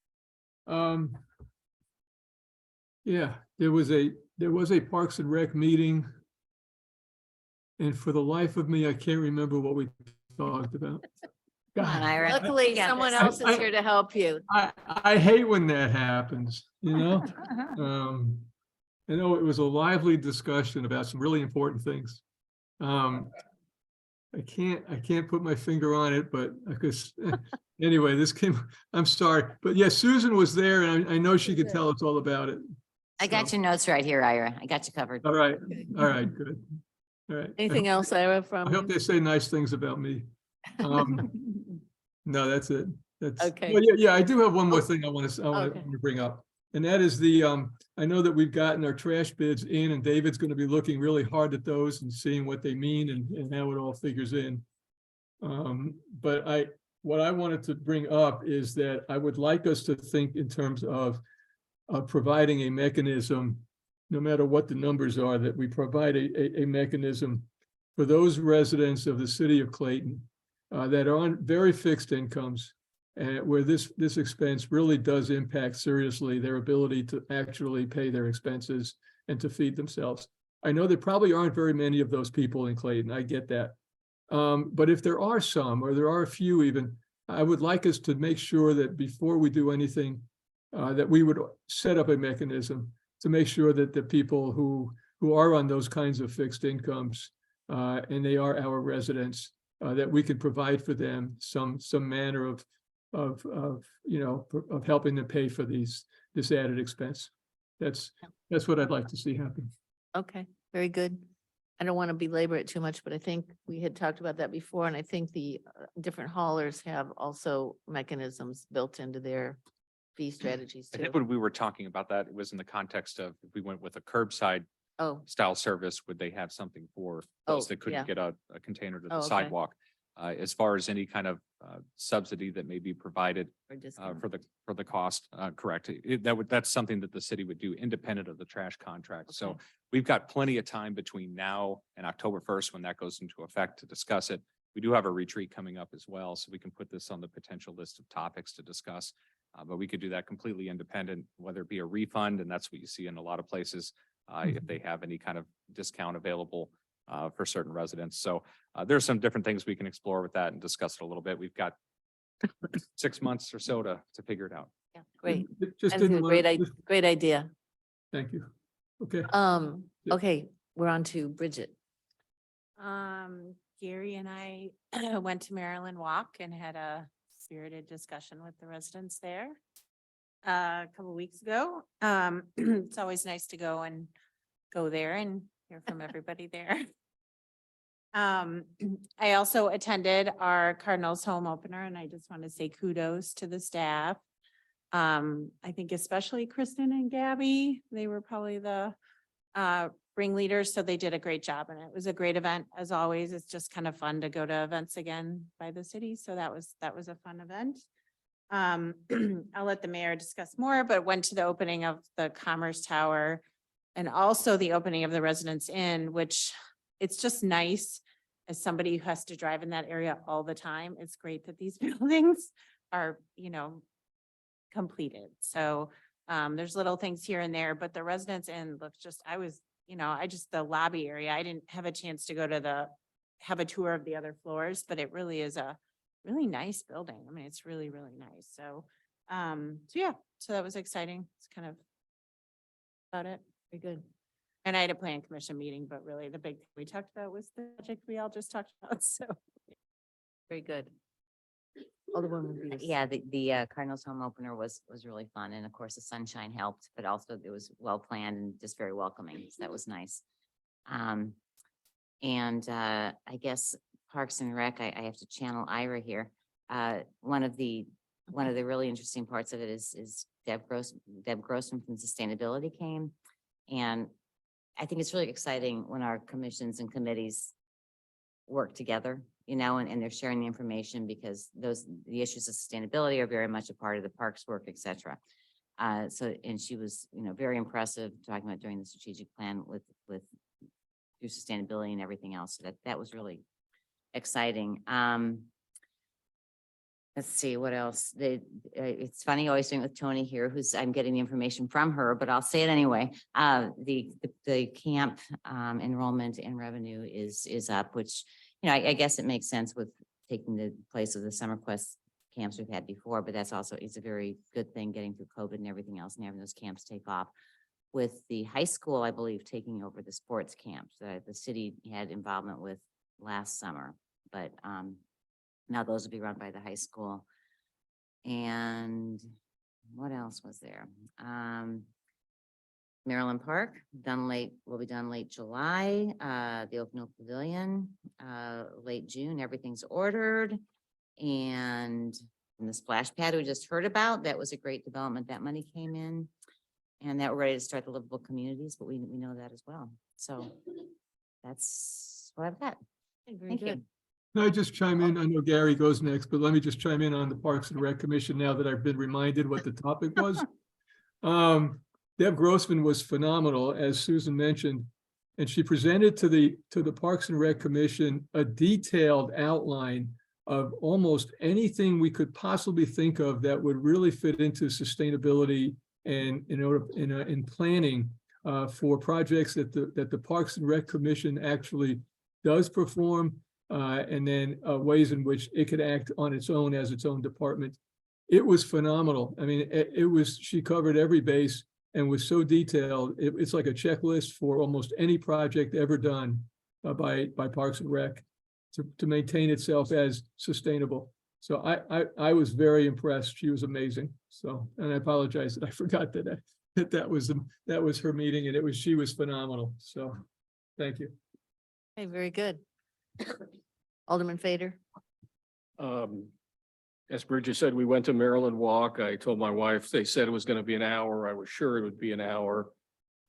Yeah, there was a Parks and Rec meeting. And for the life of me, I can't remember what we talked about. Come on, Ira. Luckily, You got someone this. else is here to help you. I hate when that happens, you know? I know it was a lively discussion about some really important things. I can't put my finger on it, but because anyway, I'm sorry, but yes, Susan was there and I know she could tell us all about it. I got So, your notes right here, Ira. I got you covered. all right, good. All right. Anything else, Ira, I from hope you? they say nice things about me. No, that's it. That's, Okay. well, yeah, I do have one more Oh, thing I want to okay. bring up. And that is I know that we've gotten our trash bids in and David's going to be looking really hard at those and seeing what they mean and how it all figures in. But what I wanted to bring up is that I would like us to think in terms of providing a mechanism, no matter what the numbers are, that we provide a mechanism for those residents of the city of Clayton that are on very fixed incomes, where this expense really does impact seriously their ability to actually pay their expenses and to feed themselves. I know there probably aren't very many of those people in Clayton. I get that. But if there are some, or there are a few even, I would like us to make sure that before we do anything, that we would set up a mechanism to make sure that the people who are on those kinds of fixed incomes, and they are our residents, that we could provide for them some manner of helping them pay for this added expense. That's what I'd like to see happen. Okay, very good. I don't want to belabor it too much, but I think we had talked about that before, and I think the different haulers have also mechanisms built into their fee strategies I too. think when we were talking about that, it was in the context of if we went with a curbside Oh, style service, would they have something for Oh, those that couldn't yeah. get a container to Oh, the okay. sidewalk? As far as any kind of subsidy that may be provided or discount. for the cost, correct. That's something that the city would do independent of the trash contract. So Okay. we've got plenty of time between now and October 1st when that goes into effect to discuss it. We do have a retreat coming up as well, so we can put this on the potential list of topics to discuss. But we could do that completely independent, whether it be a refund, and that's what you see in a lot of places, if they have any kind of discount available for certain residents. So there's some different things we can explore with that and discuss it a little bit. We've got 6 months or so to figure it out. Yeah, great. Just I think didn't a want. great idea. Thank you. Okay. Yeah. Okay, we're on to Bridget. Gary and I went to Maryland Walk and had a spirited discussion with the residents there a couple of weeks ago. It's always nice to go there and hear from everybody there. I also attended our Cardinals home opener and I just want to say kudos to the staff. I think especially Kristen and Gabby, they were probably the ringleaders, so they did a great job and it was a great event as always. It's just kind of fun to go to events again by the city. So that was a fun event. I'll let the mayor discuss more, but went to the opening of the Commerce Tower and also the opening of the Residence Inn, which it's just nice as somebody who has to drive in that area all the time. It's great that these buildings are, completed. So there's little things here and there, but the Residence Inn looks the lobby area. I didn't have a chance to go to have a tour of the other floors, but it really is a really nice building. I mean, it's really, really nice. So, so that was exciting. It's kind of about it. Very good. And I had a plan commission meeting, but really the big thing we talked about was the project we all just talked about. So Very good. Alderwoman Hughes. Yeah, the Cardinals home opener was really fun. And of course, the sunshine helped, but also it was well planned and just very welcoming. So that was nice. I guess Parks and Rec, I have to channel Ira here. One of the really interesting parts of it is Deb Grossman from Sustainability came. And I think it's really exciting when our commissions and committees work together, and they're sharing the information because the issues of sustainability are very much a part of the parks work, et cetera. And she was, very impressive talking about during the strategic plan with through sustainability and everything else. So that was really exciting. Let's see what else. It's funny always doing it with Tony here, I'm getting the information from her, but I'll say it anyway. The camp enrollment and revenue is up, which, I guess it makes sense with taking the place of the Summer Quest camps we've had before, but it's a very good thing getting through COVID and everything else and having those camps take off. With the high school, I believe, taking over the sports camps that the city had involvement with last summer. but now those will be run by the high school. And what else was there? Maryland Park, will be done late July, the Oak Mill Pavilion, late June, everything's ordered. And the splash pad we just heard about, that was a great development, that money came in. And that we're ready to start the livable communities, but we know that as well. So that's what I've got. Very Thank you. good. Can I just chime in? I know Gary goes next, but let me just chime in on the Parks and Rec Commission now that I've been reminded what the topic was. Deb Grossman was phenomenal, as Susan mentioned, and she presented to the Parks and Rec Commission a detailed outline of almost anything we could possibly think of that would really fit into sustainability and in planning for projects that the Parks and Rec Commission actually does perform, and then ways in which it could act on its own as its own department. It was phenomenal. I mean, she covered every base and was so detailed. It's like a checklist for almost any project ever done by Parks and Rec to maintain itself as sustainable. So I was very impressed. She was amazing. So, and I apologize that I forgot that was her meeting, and she was phenomenal. So, thank you. Okay, very good. Alderman Fader. As Bridget said, we went to Maryland Walk. I told my wife, they said it was going to be an hour. I was sure it would be an hour.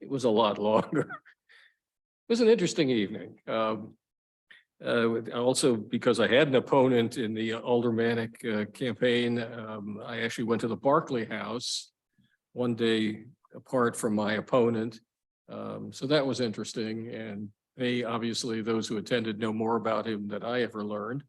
It was a lot longer. It was an interesting evening. Also, because I had an opponent in the aldermanic campaign, I actually went to the Barclay House one day apart from my opponent. So that was interesting. And obviously, those who attended know more about him than I ever learned.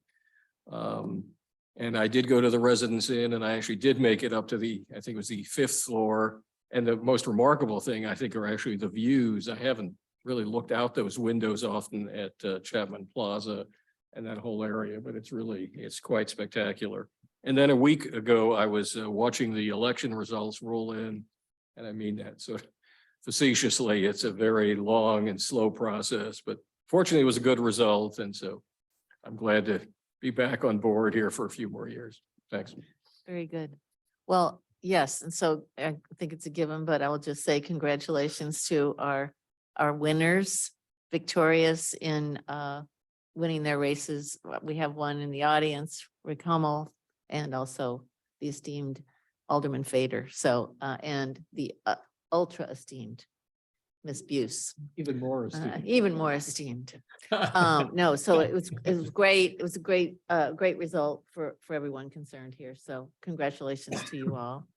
And I did go to the Residence Inn, and I actually did make it up to I think it was the 5th floor. And the most remarkable thing, I think, are actually the views. I haven't really looked out those windows often at Chapman Plaza and that whole area, but it's quite spectacular. And then a week ago, I was watching the election results roll in, and I mean that sort of facetiously. It's a very long and slow process, but fortunately it was a good result. And so I'm glad to be back on board here for a few more years. Thanks. Very good. Well, yes, and so I think it's a given, but I will just say congratulations to our winners, victorious in winning their races. We have one in the audience, Rick Hummel, and also the esteemed Alderman Fader. So, and the ultra esteemed Miss Buse. Even more Even more esteemed. No, so it was great. It was a great result for everyone concerned here. So congratulations to you all.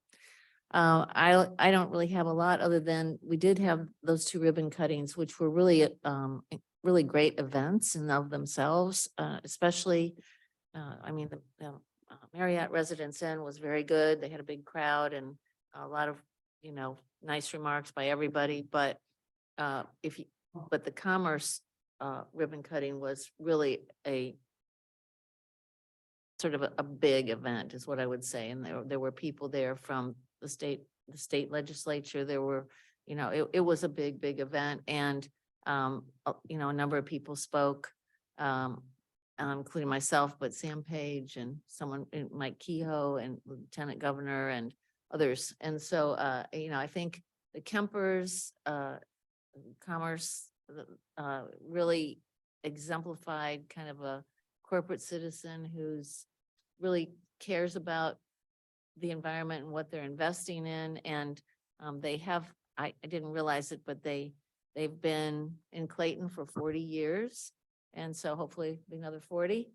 I don't really have a lot other than we did have those 2 ribbon cuttings, which were really great events in of themselves, especially I mean, the Marriott Residence Inn was very good. They had a big crowd and a lot of, nice remarks by everybody, but the Commerce ribbon cutting was really a sort of a big event is what I would say. And there were people there from the state legislature. There were, it was a big event. And, a number of people spoke, including myself, but Sam Page and Mike Kehoe and Lieutenant Governor and others. And so, I think the Kempers, Commerce really exemplified kind of a corporate citizen who's really cares about the environment and what they're investing in. And they have, I didn't realize it, but they've been in Clayton for 40 years. And so hopefully another 40.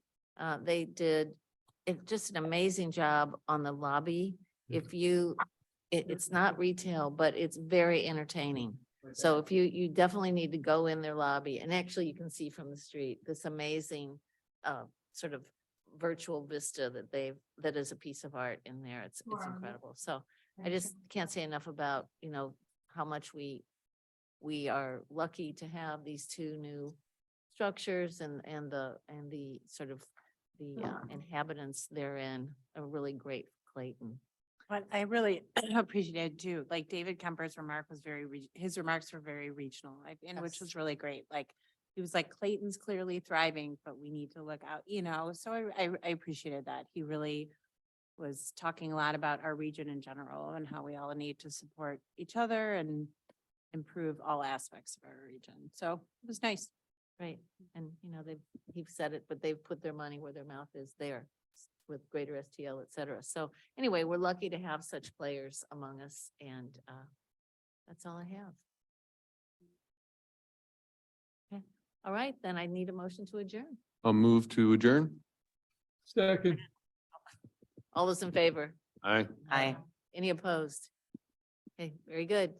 They did just an amazing job on the lobby. It's not retail, but it's very entertaining. So if you definitely need to go in their lobby, and actually you can see from the street this amazing sort of virtual vista that is a piece of art in there. It's incredible. So I just can't say enough about, how much we are lucky to have these 2 new structures and the sort of the inhabitants therein are really great for Clayton. But I really appreciated too, like David Kemper's remark was his remarks were very regional, and which was really great. Like he was like, Clayton's clearly thriving, but we need to look out, you know, so I appreciated that. He really was talking a lot about our region in general and how we all need to support each other and improve all aspects of our region. So it was nice. Right, and you know, he've said it, but they've put their money where their mouth is there with greater STL, et cetera. So anyway, we're lucky to have such players among us and that's all I have. Okay, all right, then I need a motion to adjourn. I'll move to adjourn. Second. All those in favor? Aye. Aye. Any opposed? Okay, very good.